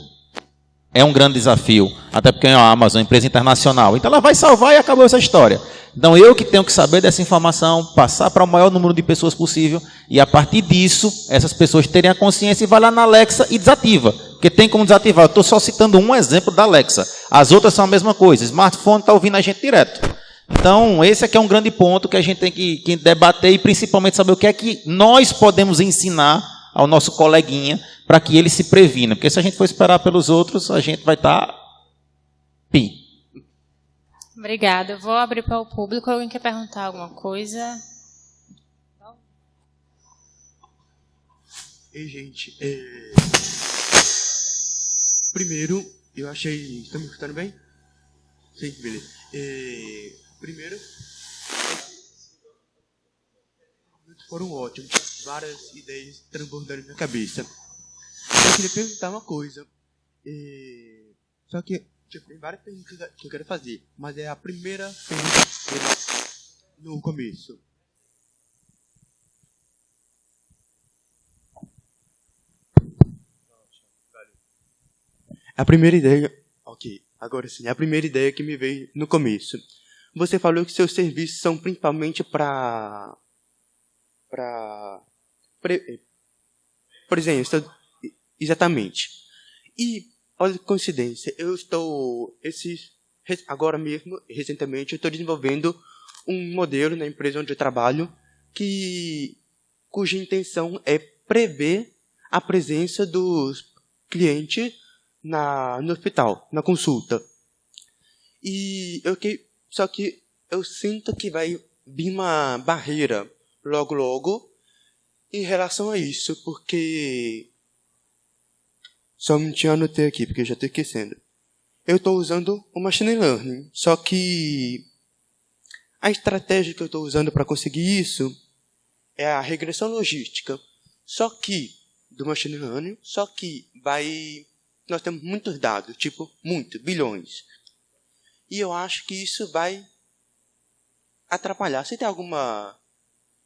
É um grande desafio, até porque é a Amazon, uma empresa internacional. Então ela vai salvar e acabou essa história. Então eu que tenho que saber dessa informação, passar para o maior número de pessoas possível, e a partir disso, essas pessoas terem a consciência e vai lá na Alexa e desativa. Porque tem como desativar. Eu estou só citando um exemplo da Alexa. As outras são a mesma coisa. O smartphone está ouvindo a gente direto. Então esse aqui é um grande ponto que a gente tem que debater e principalmente saber o que é que nós podemos ensinar ao nosso coleguinha, para que ele se previna. Porque se a gente for esperar pelos outros, a gente vai estar... Obrigada. Eu vou abrir para o público. Alguém quer perguntar alguma coisa? Ei, gente. Primeiro, eu achei... Estão me escutando bem? Sim, beleza. Primeiro... foram ótimos, várias ideias transbordando na minha cabeça. Eu queria perguntar uma coisa, só que tem várias perguntas que eu quero fazer, mas é a primeira pergunta no começo. A primeira ideia, ok, agora sim, a primeira ideia que me veio no começo. Você falou que seus serviços são principalmente para presença, exatamente. E, olha que coincidência, eu estou, agora mesmo, recentemente, eu estou desenvolvendo um modelo na empresa onde eu trabalho, cuja intenção é prever a presença dos clientes no hospital, na consulta. Só que eu sinto que vai vir uma barreira logo, em relação a isso, porque... Só me anotei aqui, porque eu já estou esquecendo. Eu estou usando o Machine Learning, só que a estratégia que eu estou usando para conseguir isso é a regressão logística. Só que, do Machine Learning, nós temos muitos dados, bilhões. E eu acho que isso vai atrapalhar. Você tem alguma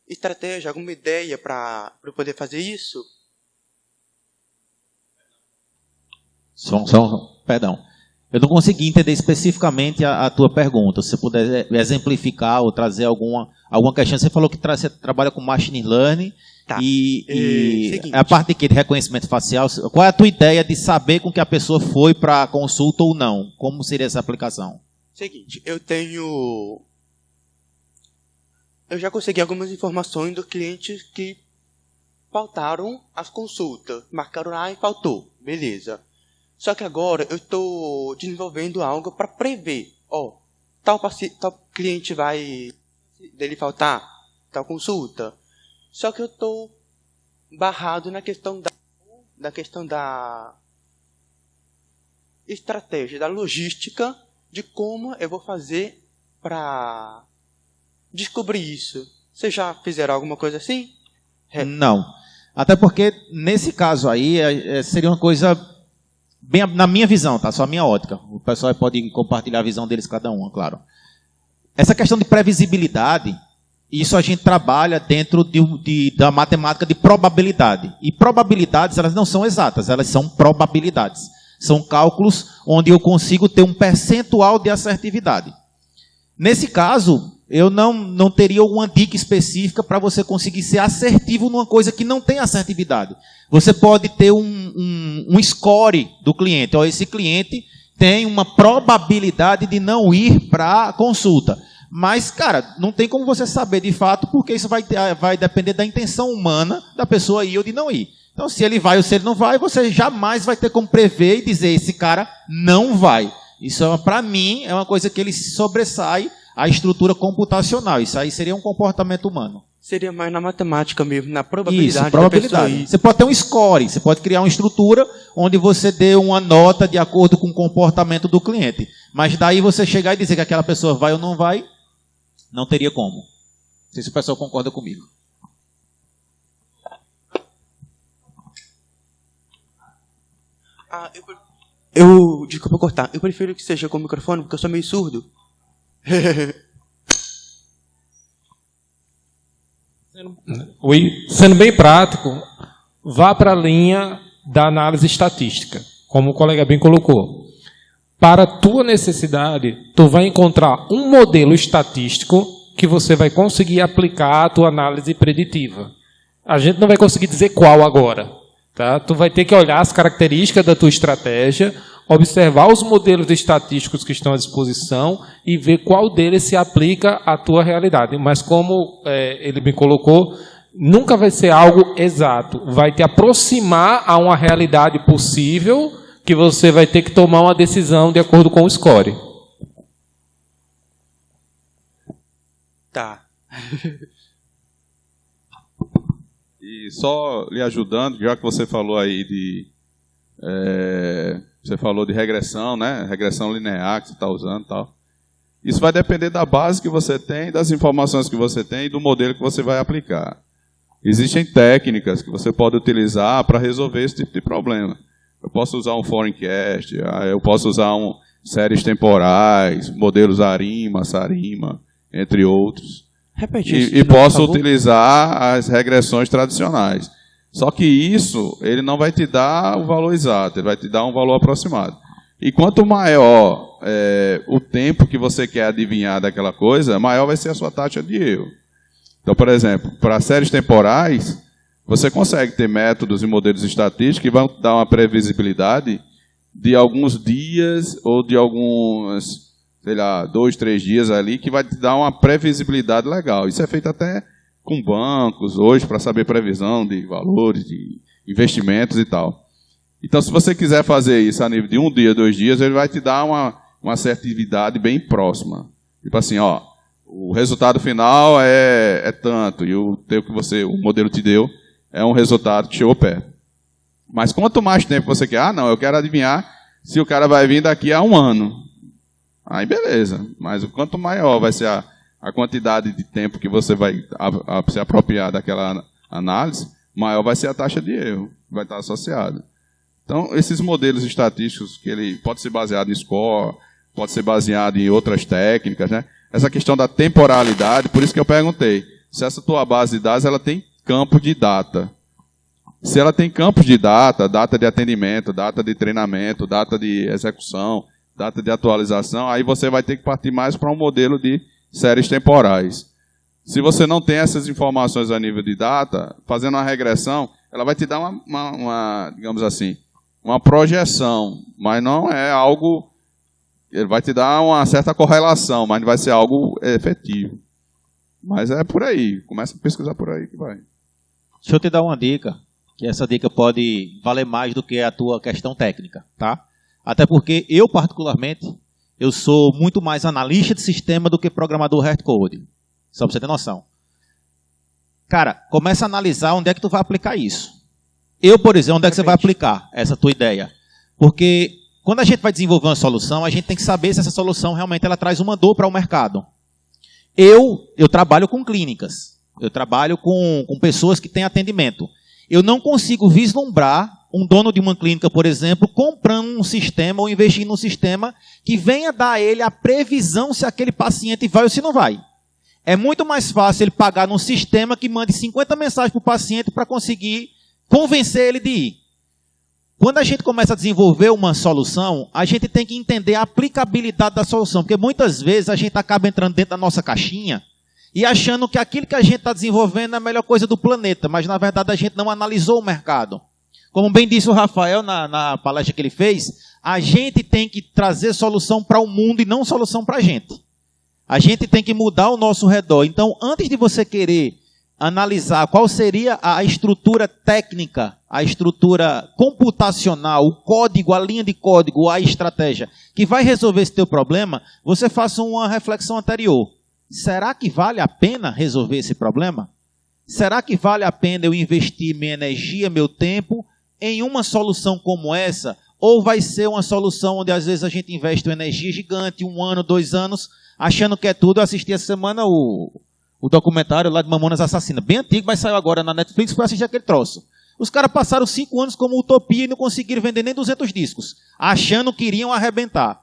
estratégia, alguma ideia para poder fazer isso? Perdão. Eu não consegui entender especificamente a tua pergunta. Se você puder exemplificar ou trazer alguma questão. Você falou que você trabalha com Machine Learning. Tá. E a parte de reconhecimento facial. Qual é a tua ideia de saber com que a pessoa foi para a consulta ou não? Como seria essa aplicação? Seguinte, eu já consegui algumas informações dos clientes que faltaram as consultas. Marcaram lá e faltou. Beleza. Só que agora eu estou desenvolvendo algo para prever. Tal cliente vai dele faltar tal consulta. Só que eu estou barrado na questão da estratégia, da logística, de como eu vou fazer para descobrir isso. Vocês já fizeram alguma coisa assim? Não. Até porque, nesse caso aí, seria uma coisa, bem na minha visão, tá? Só a minha ótica. O pessoal pode compartilhar a visão deles, cada um, claro. Essa questão de previsibilidade, isso a gente trabalha dentro da matemática de probabilidade. E probabilidades, elas não são exatas, elas são probabilidades. São cálculos onde eu consigo ter um percentual de assertividade. Nesse caso, eu não teria uma dica específica para você conseguir ser assertivo numa coisa que não tem assertividade. Você pode ter um score do cliente. Esse cliente tem uma probabilidade de não ir para a consulta. Mas, cara, não tem como você saber de fato, porque isso vai depender da intenção humana da pessoa ir ou de não ir. Então, se ele vai ou se ele não vai, você jamais vai ter como prever e dizer, esse cara não vai. Isso, para mim, é uma coisa que ele sobressai a estrutura computacional. Isso aí seria um comportamento humano. Seria mais na matemática mesmo, na probabilidade. Isso, da pessoa probabilidade. ir. Você pode ter um score, você pode criar uma estrutura onde você dê uma nota de acordo com o comportamento do cliente. Mas daí você chegar e dizer que aquela pessoa vai ou não vai, não teria como. Não sei se o pessoal concorda comigo. Desculpa cortar. Eu prefiro que seja com o microfone, porque eu sou meio surdo. Sendo bem prático, vá para a linha da análise estatística, como o colega bem colocou. Para a tua necessidade, tu vai encontrar um modelo estatístico que você vai conseguir aplicar à tua análise preditiva. A gente não vai conseguir dizer qual agora. Tá? Tu vai ter que olhar as características da tua estratégia, observar os modelos estatísticos que estão à disposição e ver qual deles se aplica à tua realidade. Mas como ele bem colocou, nunca vai ser algo exato. Vai te aproximar a uma realidade possível que você vai ter que tomar uma decisão de acordo com o score. Tá. E só lhe ajudando, já que você falou aí você falou de regressão, né? Regressão linear que você está usando e tal. Isso vai depender da base que você tem, das informações que você tem e do modelo que você vai aplicar. Existem técnicas que você pode utilizar para resolver esse tipo de problema. Eu posso usar um forecast, eu posso usar séries temporais, modelos ARIMA, SARIMA, entre outros. Repete isso. E posso utilizar as regressões tradicionais. Só que isso, ele não vai te dar o valor exato, ele vai te dar um valor aproximado. E quanto maior o tempo que você quer adivinhar daquela coisa, maior vai ser a sua taxa de erro. Então, por exemplo, para séries temporais, você consegue ter métodos e modelos estatísticos que vão dar uma previsibilidade de alguns dias ou de alguns, 2, 3 dias ali, que vai te dar uma previsibilidade legal. Isso é feito até com bancos hoje para saber previsão de valores, de investimentos e tal. Então, se você quiser fazer isso a nível de 1 dia, 2 dias, ele vai te dar uma assertividade bem próxima. Tipo assim, o resultado final é tanto, e o modelo te deu é um resultado que chegou perto. Mas quanto mais tempo você quer, eu quero adivinhar se o cara vai vir daqui a 1 ano. Aí beleza, mas quanto maior vai ser a quantidade de tempo que você vai se apropriar daquela análise, maior vai ser a taxa de erro, que vai estar associada. Então, esses modelos estatísticos, que ele pode ser baseado em score, pode ser baseado em outras técnicas, né? Essa questão da temporalidade, por isso que eu perguntei, se essa tua base de dados ela tem campo de data. Se ela tem campos de data de atendimento, data de treinamento, data de execução, data de atualização, aí você vai ter que partir mais para um modelo de séries temporais. Se você não tem essas informações a nível de data, fazendo uma regressão, ela vai te dar digamos assim, uma projeção, mas não é algo... Ele vai te dar uma certa correlação, mas não vai ser algo efetivo. Mas é por aí. Começa a pesquisar por aí que vai. Deixa eu te dar uma dica, que essa dica pode valer mais do que a tua questão técnica, tá? Até porque eu, particularmente, eu sou muito mais analista de sistema do que programador hardcode. Só para você ter noção. Cara, começa a analisar onde é que tu vai aplicar isso. Eu, por exemplo, onde é que você vai aplicar essa tua ideia? Porque quando a gente vai desenvolver uma solução, a gente tem que saber se essa solução realmente ela traz uma dor para o mercado. Eu trabalho com clínicas. Eu trabalho com pessoas que têm atendimento. Eu não consigo vislumbrar um dono de uma clínica, por exemplo, comprando um sistema ou investindo num sistema que venha dar a ele a previsão se aquele paciente vai ou se não vai. É muito mais fácil ele pagar num sistema que mande 50 mensagens para o paciente para conseguir convencer ele de ir. Quando a gente começa a desenvolver uma solução, a gente tem que entender a aplicabilidade da solução, porque muitas vezes a gente acaba entrando dentro da nossa caixinha e achando que aquilo que a gente está desenvolvendo é a melhor coisa do planeta, mas na verdade a gente não analisou o mercado. Como bem disse o Rafael na palestra que ele fez, a gente tem que trazer solução para o mundo e não solução para a gente. A gente tem que mudar o nosso redor. Então, antes de você querer analisar qual seria a estrutura técnica, a estrutura computacional, o código, a linha de código, a estratégia que vai resolver esse teu problema, você faça uma reflexão anterior. Será que vale a pena resolver esse problema? será que vale a pena eu investir minha energia, meu tempo, em uma solução como essa? Ou vai ser uma solução onde às vezes a gente investe uma energia gigante, 1 ano, 2 anos, achando que é tudo? Eu assisti essa semana o documentário lá de Mamonas Assassinas, bem antigo, mas saiu agora na Netflix, fui assistir aquele troço. Os caras passaram 5 anos como utopia e não conseguiram vender nem 200 discos, achando que iriam arrebentar.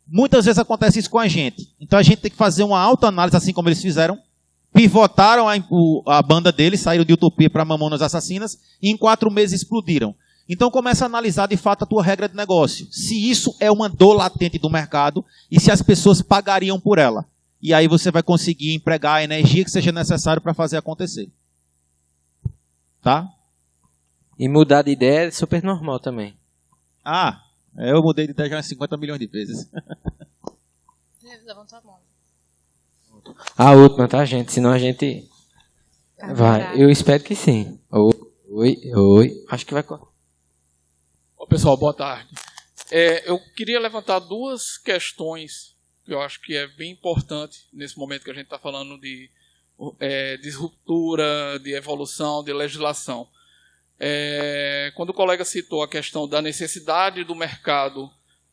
Muitas vezes acontece isso com a gente. Então a gente tem que fazer uma autoanálise, assim como eles fizeram. Pivotaram a banda deles, saíram de utopia para Mamonas Assassinas, e em 4 meses explodiram. Então começa a analisar de fato a tua regra de negócio. Se isso é uma dor latente do mercado e se as pessoas pagariam por ela. E aí você vai conseguir empregar a energia que seja necessária para fazer acontecer. Tá? E mudar de ideia é super normal também. Eu mudei de ideia já 50 milhões de vezes. Levanta a mão. A última, tá, gente? Senão a gente vai. Eu espero que sim. Oi. Acho que vai... Ô, pessoal, boa tarde. Eu queria levantar 2 questões que eu acho que é bem importante nesse momento que a gente está falando de disruptura, de evolução, de legislação. Quando o colega citou a questão da necessidade do mercado,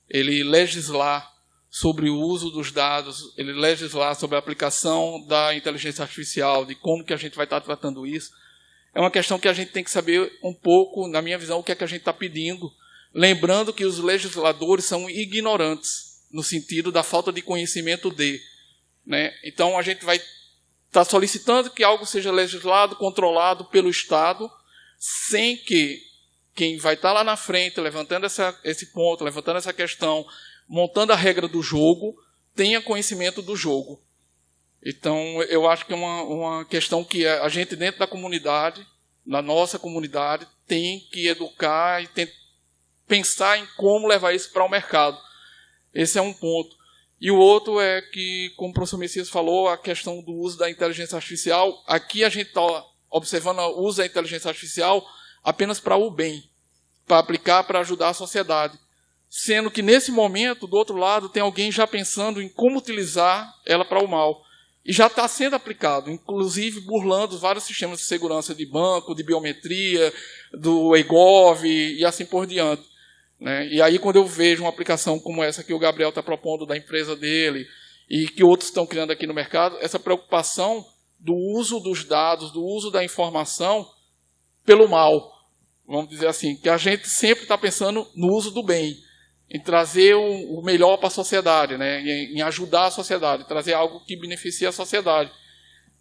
ele legislar sobre o uso dos dados, ele legislar sobre a aplicação da inteligência artificial, de como que a gente vai estar tratando isso, é uma questão que a gente tem que saber um pouco, na minha visão, o que é que a gente está pedindo, lembrando que os legisladores são ignorantes, no sentido da falta de conhecimento né? Então, a gente vai estar solicitando que algo seja legislado, controlado pelo Estado, sem que quem vai estar lá na frente, levantando esse ponto, levantando essa questão, montando a regra do jogo, tenha conhecimento do jogo. Então, eu acho que é uma questão que a gente, dentro da comunidade, na nossa comunidade, tem que educar e pensar em como levar isso para o mercado. Esse é um ponto. E o outro é que, como o professor Messias falou, a questão do uso da inteligência artificial. Aqui a gente está observando o uso da inteligência artificial apenas para o bem, para aplicar, para ajudar a sociedade. Sendo que, nesse momento, do outro lado, tem alguém já pensando em como utilizar ela para o mal. E já está sendo aplicado, inclusive burlando vários sistemas de segurança de banco, de biometria, do EGOV e assim por diante. Né? E aí, quando eu vejo uma aplicação como essa que o Gabriel está propondo da empresa dele e que outros estão criando aqui no mercado, essa preocupação do uso dos dados, do uso da informação pelo mal, vamos dizer assim, que a gente sempre está pensando no uso do bem, em trazer o melhor para a sociedade, né? Em ajudar a sociedade, trazer algo que beneficie a sociedade.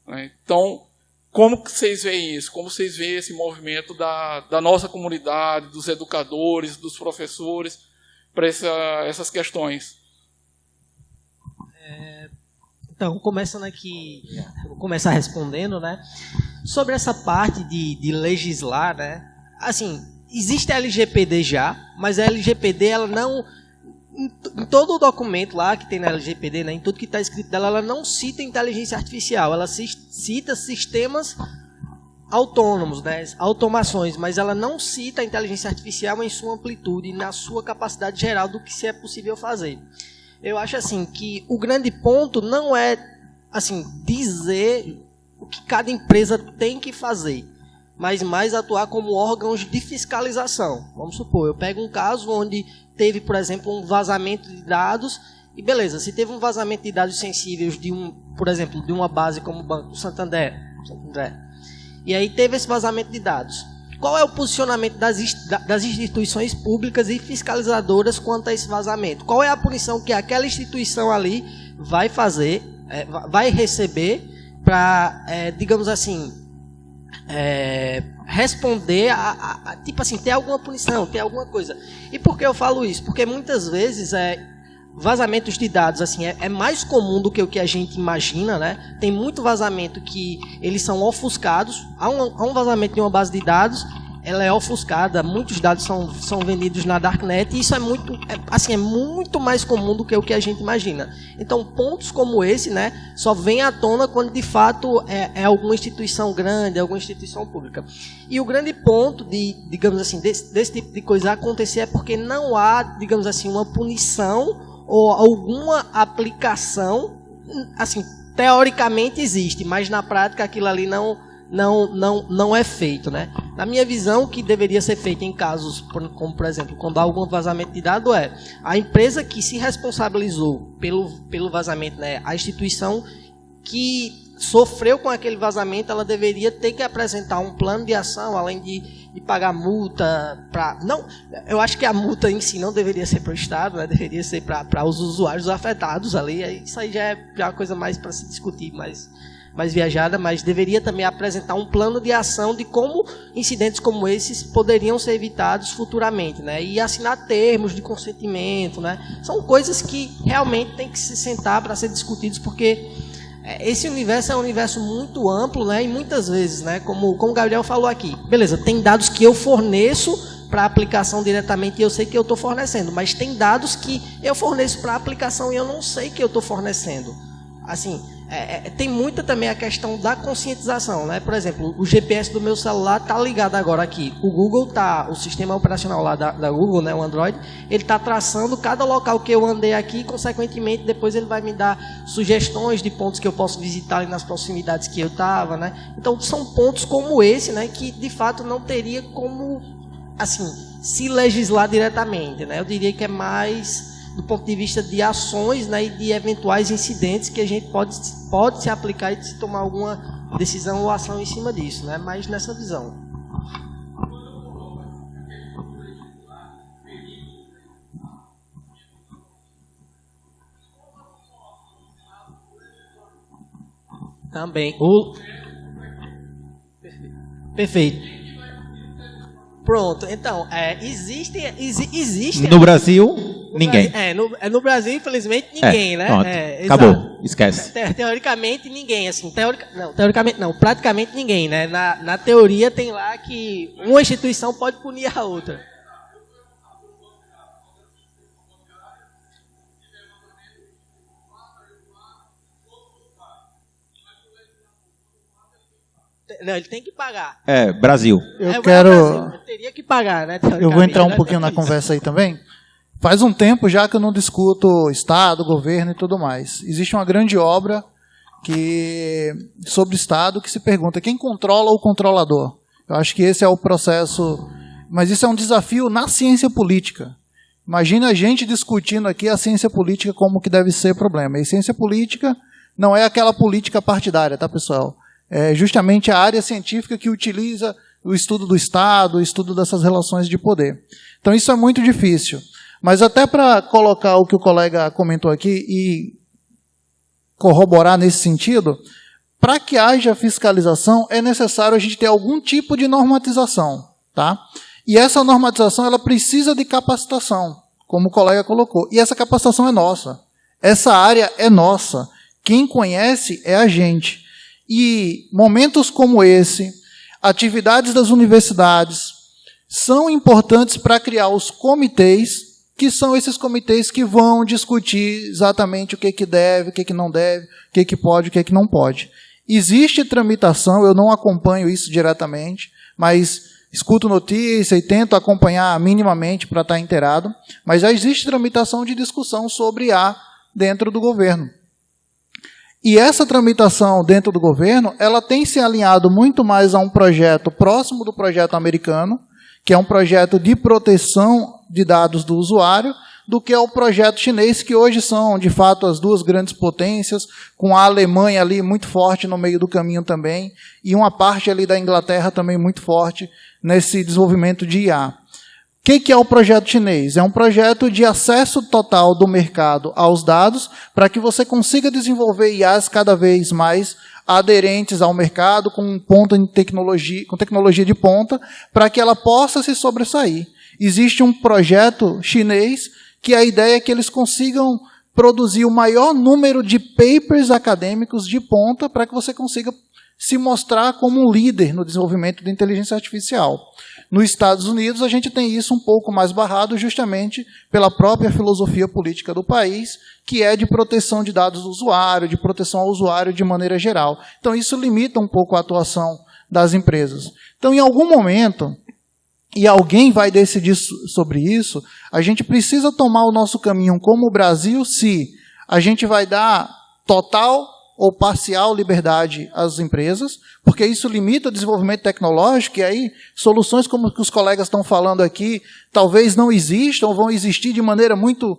Né? Então, como que vocês veem isso? Como vocês veem esse movimento da nossa comunidade, dos educadores, dos professores, para essas questões? Então, começando aqui, vou começar respondendo, né? Sobre essa parte de legislar, né? Assim, existe a LGPD já, mas a LGPD, ela não... Em todo o documento lá que tem na LGPD, né, em tudo que está escrito dela, ela não cita inteligência artificial, ela cita sistemas autônomos, né, automações, mas ela não cita a inteligência artificial em sua amplitude e na sua capacidade geral do que se é possível fazer. Eu acho assim que o grande ponto não é assim dizer o que cada empresa tem que fazer, mas mais atuar como órgãos de fiscalização. Vamos supor, eu pego um caso onde teve, por exemplo, um vazamento de dados, e beleza, se teve um vazamento de dados sensíveis por exemplo, de uma base como o Banco do Santander, e aí teve esse vazamento de dados. Qual é o posicionamento das instituições públicas e fiscalizadoras quanto a esse vazamento? Qual é a punição que aquela instituição ali vai fazer, vai receber para, digamos assim, responder tipo assim, ter alguma punição, ter alguma coisa. E por que eu falo isso? Porque muitas vezes vazamentos de dados assim, é mais comum do que o que a gente imagina, né? Tem muito vazamento que eles são ofuscados. Há um vazamento de uma base de dados, ela é ofuscada, muitos dados são vendidos na Darknet, e isso é muito mais comum do que o que a gente imagina. Então, pontos como esse, né, só vem à tona quando de fato é alguma instituição grande, alguma instituição pública. E o grande ponto digamos assim, desse tipo de coisa acontecer é porque não há, digamos assim, uma punição ou alguma aplicação, assim, teoricamente existe, mas na prática aquilo ali não não é feito, né? Na minha visão, o que deveria ser feito em casos como, por exemplo, quando há algum vazamento de dado é a empresa que se responsabilizou pelo vazamento, né? A instituição que sofreu com aquele vazamento, ela deveria ter que apresentar um plano de ação, além de pagar multa não, eu acho que a multa em si não deveria ser para o Estado, né? Deveria ser para os usuários afetados ali. Isso aí já é uma coisa mais para se discutir, mais viajada, mas deveria também apresentar um plano de ação de como incidentes como esses poderiam ser evitados futuramente, né? E assinar termos de consentimento, né? São coisas que realmente tem que se sentar para ser discutidos, porque esse universo é um universo muito amplo, né? E muitas vezes, né, como o Gabriel falou aqui, beleza, tem dados que eu forneço para aplicação diretamente e eu sei que eu estou fornecendo, mas tem dados que eu forneço para aplicação e eu não sei que eu estou fornecendo. Assim, tem muita também a questão da conscientização, né? Por exemplo, o GPS do meu celular está ligado agora aqui. O Google o sistema operacional lá da Google, né, o Android, ele está traçando cada local que eu andei aqui e, consequentemente, depois ele vai me dar sugestões de pontos que eu posso visitar ali nas proximidades que eu estava, né? Então, são pontos como esse, né, que, de fato, não teria como, assim, se legislar diretamente, né? Eu diria que é mais do ponto de vista de ações, né, e de eventuais incidentes que a gente pode se aplicar e se tomar alguma decisão ou ação em cima disso, né? Mas nessa visão. Também. Perfeito. Pronto, então, existe no Brasil, ninguém. No Brasil, infelizmente, ninguém, né? Pronto, acabou, esquece. Teoricamente, ninguém, assim, teoricamente não, praticamente ninguém, né? Na teoria tem lá que uma instituição pode punir a outra. Não, ele tem que pagar. Brasil. Eu teria que pagar, né? Eu vou entrar um pouquinho na conversa aí também. Faz um tempo já que eu não discuto Estado, governo e tudo mais. Existe uma grande obra sobre Estado que se pergunta quem controla o controlador. Eu acho que esse é o processo, mas isso é um desafio na ciência política. Imagina a gente discutindo aqui a ciência política como que deve ser problema. E ciência política não é aquela política partidária, tá, pessoal? É justamente a área científica que utiliza o estudo do Estado, o estudo dessas relações de poder. Então isso é muito difícil. Mas até para colocar o que o colega comentou aqui e corroborar nesse sentido, para que haja fiscalização é necessário a gente ter algum tipo de normatização, tá? E essa normatização ela precisa de capacitação, como o colega colocou. E essa capacitação é nossa. Essa área é nossa. Quem conhece é a gente. E momentos como esse, atividades das universidades, são importantes para criar os comitês, que são esses comitês que vão discutir exatamente o que deve, o que não deve, o que pode, o que não pode. Existe tramitação, eu não acompanho isso diretamente, mas escuto notícia e tento acompanhar minimamente para estar inteirado, mas já existe tramitação de discussão sobre dentro do governo. E essa tramitação dentro do governo, ela tem se alinhado muito mais a um projeto próximo do projeto americano, que é um projeto de proteção de dados do usuário, do que ao projeto chinês, que hoje são, de fato, as duas grandes potências, com a Alemanha ali muito forte no meio do caminho também, e uma parte ali da Inglaterra também muito forte nesse desenvolvimento de IA. O que é o projeto chinês? É um projeto de acesso total do mercado aos dados para que você consiga desenvolver IAs cada vez mais aderentes ao mercado, com tecnologia de ponta, para que ela possa se sobressair. Existe um projeto chinês que a ideia é que eles consigam produzir o maior número de papers acadêmicos de ponta para que você consiga se mostrar como um líder no desenvolvimento de inteligência artificial. Nos Estados Unidos, a gente tem isso um pouco mais barrado, justamente pela própria filosofia política do país, que é de proteção de dados do usuário, de proteção ao usuário de maneira geral. Então, isso limita um pouco a atuação das empresas. Então, em algum momento, e alguém vai decidir sobre isso, a gente precisa tomar o nosso caminho como o Brasil, se a gente vai dar total ou parcial liberdade às empresas, porque isso limita o desenvolvimento tecnológico, e aí soluções como que os colegas estão falando aqui talvez não existam, ou vão existir de maneira muito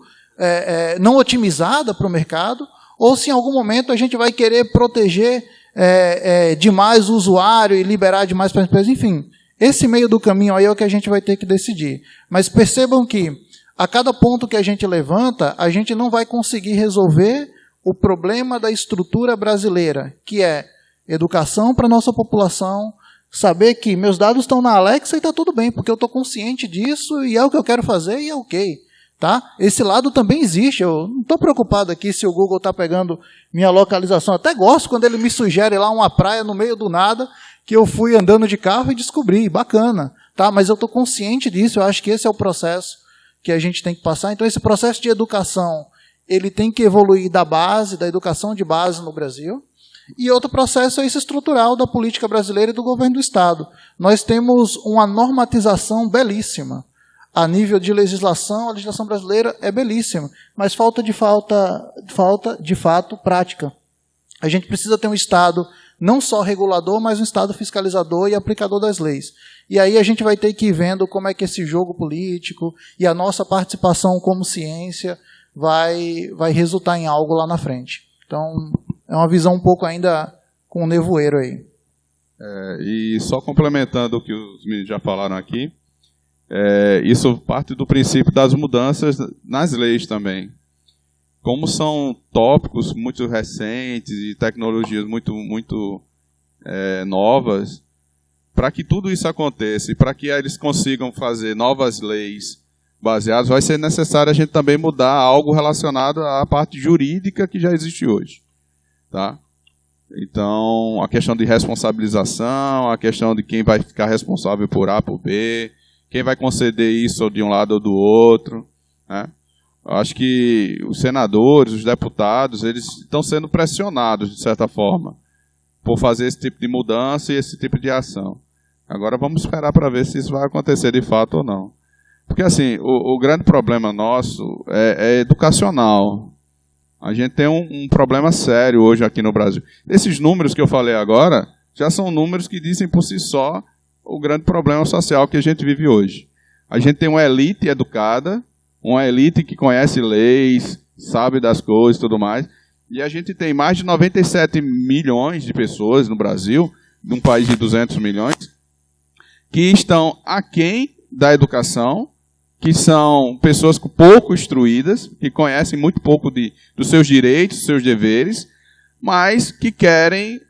não otimizada para o mercado, ou se em algum momento a gente vai querer proteger demais o usuário e liberar demais para a empresa, enfim. Esse meio do caminho aí é o que a gente vai ter que decidir. Mas percebam que, a cada ponto que a gente levanta, a gente não vai conseguir resolver o problema da estrutura brasileira, que é educação para a nossa população, saber que meus dados estão na Alexa e está tudo bem, porque eu estou consciente disso e é o que eu quero fazer e é ok. Tá? Esse lado também existe, eu não estou preocupado aqui se o Google está pegando minha localização, até gosto quando ele me sugere lá uma praia no meio do nada, que eu fui andando de carro e descobri, bacana, tá? Mas eu estou consciente disso, eu acho que esse é o processo que a gente tem que passar. Então esse processo de educação, ele tem que evoluir da base, da educação de base no Brasil, e outro processo é esse estrutural da política brasileira e do governo do Estado. Nós temos uma normatização belíssima. A nível de legislação, a legislação brasileira é belíssima, mas falta de fato prática. A gente precisa ter um Estado não só regulador, mas um Estado fiscalizador e aplicador das leis. E aí a gente vai ter que ir vendo como é que esse jogo político e a nossa participação como ciência vai resultar em algo lá na frente. Então, é uma visão um pouco ainda com nevoeiro aí. E só complementando o que os meninos já falaram aqui, isso parte do princípio das mudanças nas leis também. Como são tópicos muito recentes e tecnologias muito novas, para que tudo isso aconteça e para que eles consigam fazer novas leis baseadas, vai ser necessário a gente também mudar algo relacionado à parte jurídica que já existe hoje. Tá? Então, a questão de responsabilização, a questão de quem vai ficar responsável por A, por B, quem vai conceder isso de um lado ou do outro, né? Eu acho que os senadores, os deputados, eles estão sendo pressionados, de certa forma, por fazer esse tipo de mudança e esse tipo de ação. Agora vamos esperar para ver se isso vai acontecer de fato ou não. Porque, assim, o grande problema nosso é educacional. A gente tem um problema sério hoje aqui no Brasil. Esses números que eu falei agora já são números que dizem por si só o grande problema social que a gente vive hoje. A gente tem uma elite educada, uma elite que conhece leis, sabe das coisas e tudo mais, e a gente tem mais de 97 milhões de pessoas no Brasil, num país de 200 milhões, que estão aquém da educação, que são pessoas pouco instruídas, que conhecem muito pouco dos seus direitos, dos seus deveres, mas que querem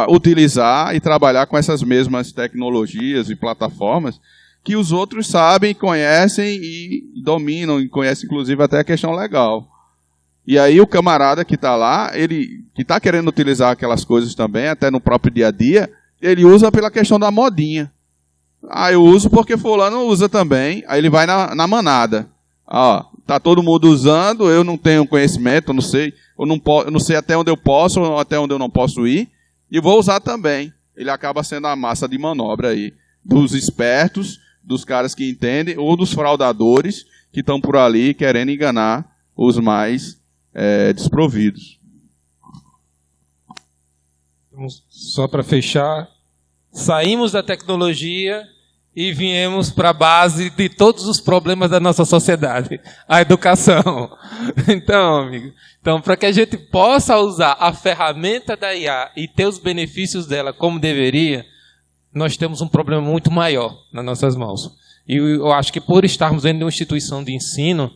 utilizar e trabalhar com essas mesmas tecnologias e plataformas que os outros sabem, conhecem e dominam, e conhecem inclusive até a questão legal. E aí o camarada que está lá, ele que está querendo utilizar aquelas coisas também, até no próprio dia a dia, ele usa pela questão da modinha. Eu uso porque fulano usa também, aí ele vai na manada. Tá todo mundo usando, eu não tenho conhecimento, eu não sei até onde eu posso, ou até onde eu não posso ir, e vou usar também. Ele acaba sendo a massa de manobra aí, dos espertos, dos caras que entendem, ou dos fraudadores que estão por ali querendo enganar os mais desprovidos. Só para fechar, saímos da tecnologia e viemos para a base de todos os problemas da nossa sociedade, a educação. Então, amigo, para que a gente possa usar a ferramenta da IA e ter os benefícios dela como deveria, nós temos um problema muito maior nas nossas mãos. E eu acho que por estarmos dentro de uma instituição de ensino,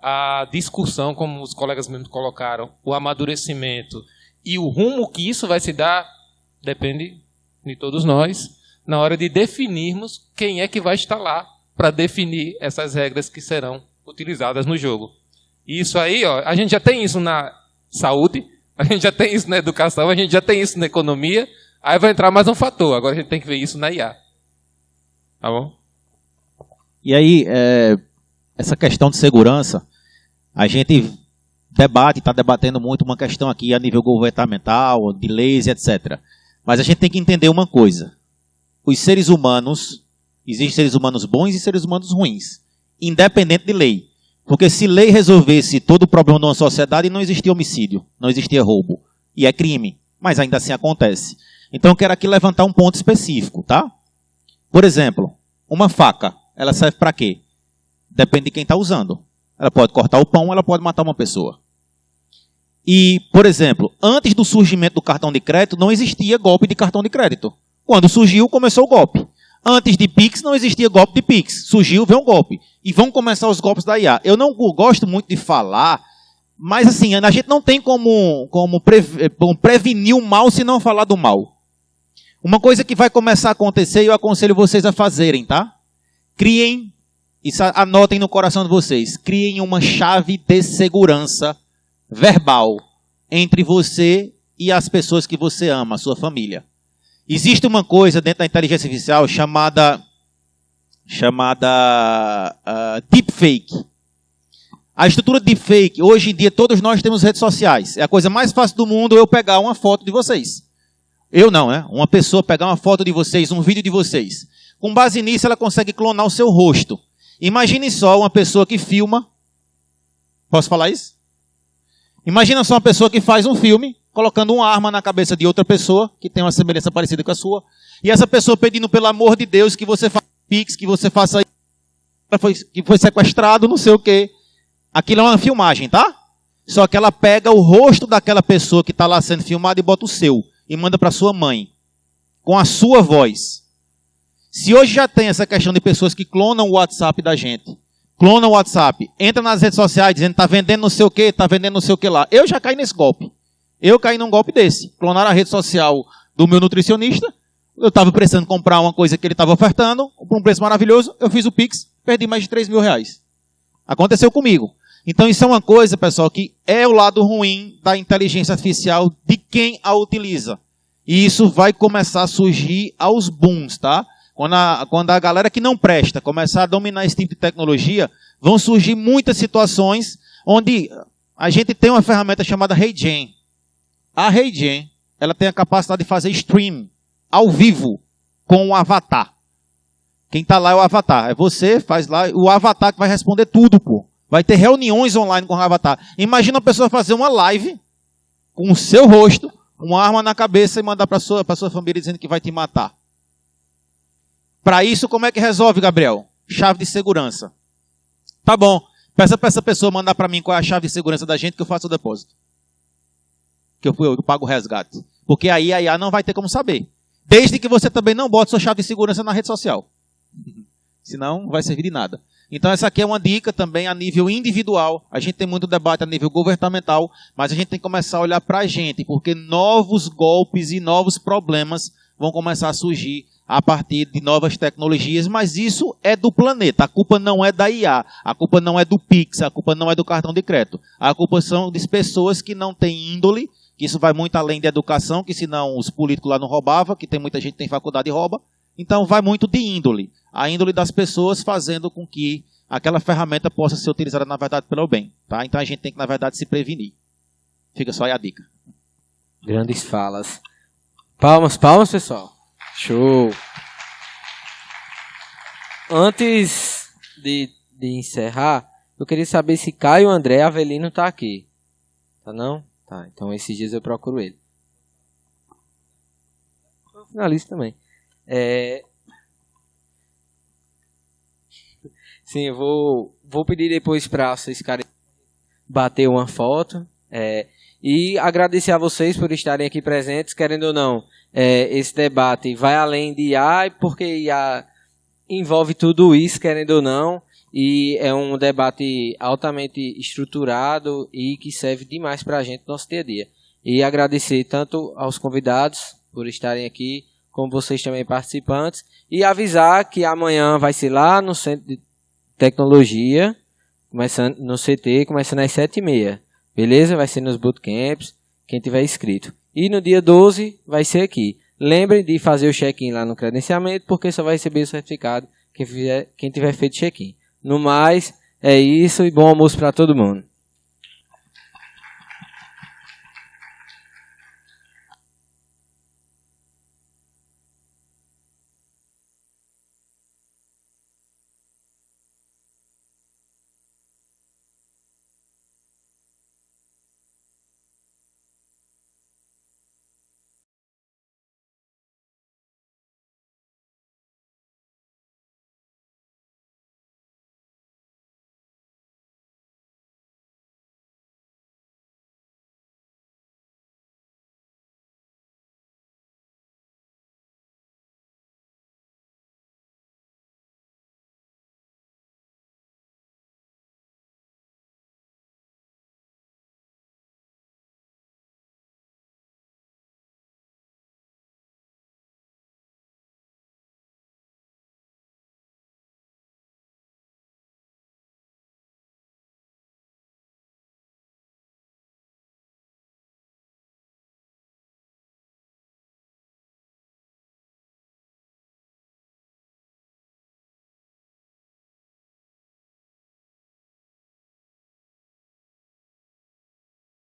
a discussão, como os colegas mesmo colocaram, o amadurecimento e o rumo que isso vai se dar, depende de todos nós, na hora de definirmos quem é que vai estar lá para definir essas regras que serão utilizadas no jogo. E isso aí, a gente já tem isso na saúde, a gente já tem isso na educação, a gente já tem isso na economia, aí vai entrar mais um fator, agora a gente tem que ver isso na IA. Tá bom? E aí, essa questão de segurança, a gente está debatendo muito uma questão aqui a nível governamental, de leis, etc. Mas a gente tem que entender uma coisa. Os seres humanos, existem seres humanos bons e seres humanos ruins, independente de lei. Porque se lei resolvesse todo o problema de uma sociedade, não existia homicídio, não existia roubo. E é crime, mas ainda assim acontece. Então eu quero aqui levantar um ponto específico, tá? Por exemplo, uma faca, ela serve para quê? Depende de quem está usando. Ela pode cortar o pão, ela pode matar uma pessoa. E, por exemplo, antes do surgimento do cartão de crédito, não existia golpe de cartão de crédito. Quando surgiu, começou o golpe. Antes de Pix, não existia golpe de Pix. Surgiu, veio um golpe. E vão começar os golpes da IA. Eu não gosto muito de falar, mas assim, a gente não tem como prevenir o mal se não falar do mal. Uma coisa que vai começar a acontecer, e eu aconselho vocês a fazerem, tá? Criem, isso anotem no coração de vocês, criem uma chave de segurança verbal entre você e as pessoas que você ama, a sua família. Existe uma coisa dentro da inteligência artificial chamada deepfake. A estrutura deepfake, hoje em dia todos nós temos redes sociais. É a coisa mais fácil do mundo eu pegar uma foto de vocês. Eu não, né? Uma pessoa pegar uma foto de vocês, um vídeo de vocês. Com base nisso, ela consegue clonar o seu rosto. Imagine só uma pessoa que filma. Posso falar isso? Imagina só uma pessoa que faz um filme, colocando uma arma na cabeça de outra pessoa, que tem uma semelhança parecida com a sua, e essa pessoa pedindo, pelo amor de Deus, que você faça Pix, que você faça que foi sequestrado, não sei o quê. Aquilo é uma filmagem, tá? Só que ela pega o rosto daquela pessoa que está lá sendo filmada e bota o seu, e manda para sua mãe, com a sua voz. Se hoje já tem essa questão de pessoas que clonam o WhatsApp da gente, clonam o WhatsApp, entra nas redes sociais dizendo está vendendo não sei o que, está vendendo não sei o que lá. Eu já caí nesse golpe. Eu caí num golpe desse. Clonaram a rede social do meu nutricionista. Eu estava precisando comprar uma coisa que ele estava ofertando, por um preço maravilhoso. Eu fiz o Pix, perdi mais de 3 mil reais. Aconteceu comigo. Então isso é uma coisa, pessoal, que é o lado ruim da inteligência artificial de quem a utiliza. E isso vai começar a surgir aos booms, tá? Quando a galera que não presta começar a dominar esse tipo de tecnologia, vão surgir muitas situações onde a gente tem uma ferramenta chamada HeyGen. A HeyGen, ela tem a capacidade de fazer stream ao vivo com o avatar. Quem está lá é o avatar. É você, faz lá, o avatar que vai responder tudo, pô. Vai ter reuniões online com o avatar. Imagina uma pessoa fazer uma live com o seu rosto, uma arma na cabeça e mandar para sua família dizendo que vai te matar. Para isso, como é que resolve, Gabriel? Chave de segurança. Tá bom. Peça para essa pessoa mandar para mim qual é a chave de segurança da gente que eu faço o depósito. Que eu pago o resgate. Porque aí a IA não vai ter como saber. Desde que você também não bote sua chave de segurança na rede social. Senão, não vai servir de nada. Então, essa aqui é uma dica também a nível individual. A gente tem muito debate a nível governamental, mas a gente tem que começar a olhar para a gente, porque novos golpes e novos problemas vão começar a surgir a partir de novas tecnologias, mas isso é do planeta. A culpa não é da IA, a culpa não é do Pix, a culpa não é do cartão de crédito. A culpa são das pessoas que não têm índole, que isso vai muito além da educação, que senão os políticos lá não roubavam, que tem muita gente que tem faculdade e rouba. Então vai muito de índole. A índole das pessoas fazendo com que aquela ferramenta possa ser utilizada, na verdade, pelo bem. Tá? Então a gente tem que, na verdade, se prevenir. Fica só aí a dica. Grandes falas. Palmas, palmas, pessoal. Show. Antes de encerrar, eu queria saber se Caio André Avelino está aqui. Tá não? Tá, então esses dias eu procuro ele. Eu finalizo também. Sim, eu vou pedir depois para vocês ficarem bater uma foto. E agradecer a vocês por estarem aqui presentes, querendo ou não. Esse debate vai além de IA, porque IA envolve tudo isso, querendo ou não, e é um debate altamente estruturado e que serve demais para a gente no nosso dia a dia. E agradecer tanto aos convidados por estarem aqui, como vocês também participantes, e avisar que amanhã vai ser lá no Centro de Tecnologia, começando no CT, começando às 7h30. Beleza? Vai ser nos bootcamps, quem tiver inscrito. E no dia 12 vai ser aqui. Lembrem de fazer o check-in lá no credenciamento, porque só vai receber o certificado quem tiver feito check-in. No mais, é isso e bom almoço para todo mundo.